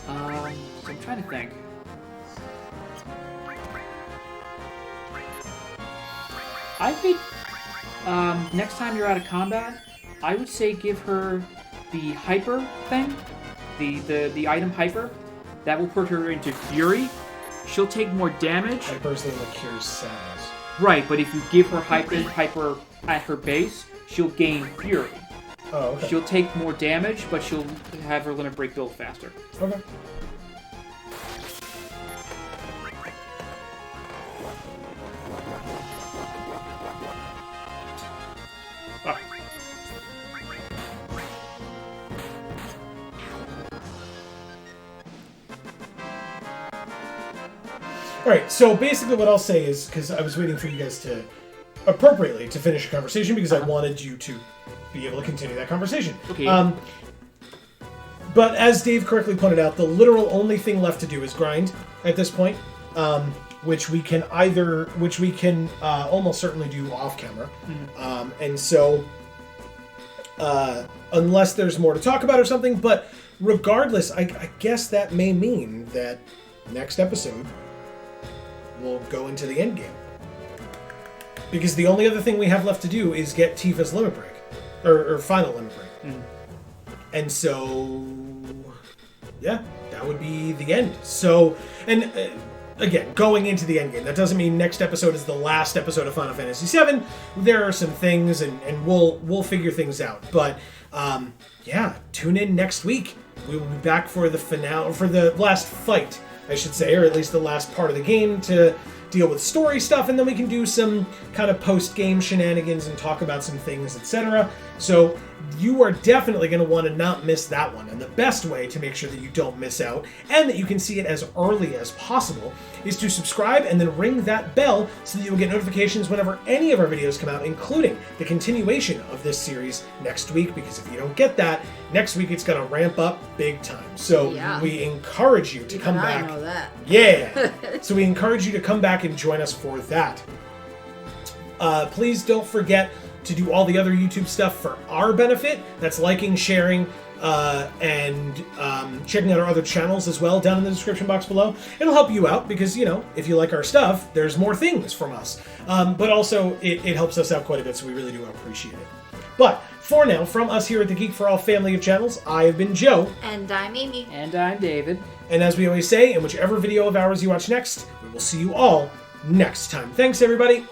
So I'm trying to think. I think next time you're out of combat, I would say give her the hyper thing, the item hyper. That will put her into fury. She'll take more damage. I personally like cures sadness. Right, but if you give her hyper at her base, she'll gain fury. Oh, okay. She'll take more damage, but she'll have her limit break build faster. Okay. Alright, so basically what I'll say is, because I was waiting for you guys to, appropriately, to finish a conversation, because I wanted you to be able to continue that conversation. Okay. But as Dave correctly pointed out, the literal only thing left to do is grind at this point, which we can almost certainly do off camera. And so, unless there's more to talk about or something, but regardless, I guess that may mean that next episode we'll go into the end game. Because the only other thing we have left to do is get Tifa's limit break. Or final limit break. And so, yeah, that would be the end. So, and again, going into the end game, that doesn't mean next episode is the last episode of Final Fantasy VII. There are some things, and we'll figure things out. But, yeah, tune in next week. We will be back for the finale, for the last fight, I should say, or at least the last part of the game to deal with story stuff, and then we can do some kind of post-game shenanigans and talk about some things, etc. So you are definitely going to want to not miss that one, and the best way to make sure that you don't miss out and that you can see it as early as possible is to subscribe and then ring that bell so that you will get notifications whenever any of our videos come out, including the continuation of this series next week, because if you don't get that, next week it's going to ramp up big time. So we encourage you to come back. I know that. Yeah. So we encourage you to come back and join us for that. Please don't forget to do all the other YouTube stuff for our benefit. That's liking, sharing, and checking out our other channels as well down in the description box below. It'll help you out because, you know, if you like our stuff, there's more things from us. But also, it helps us out quite a bit, so we really do appreciate it. But for now, from us here at the Geek for All family of channels, I have been Joe. And I'm Amy. And I'm David. And as we always say, in whichever video of ours you watch next, we will see you all next time. Thanks, everybody.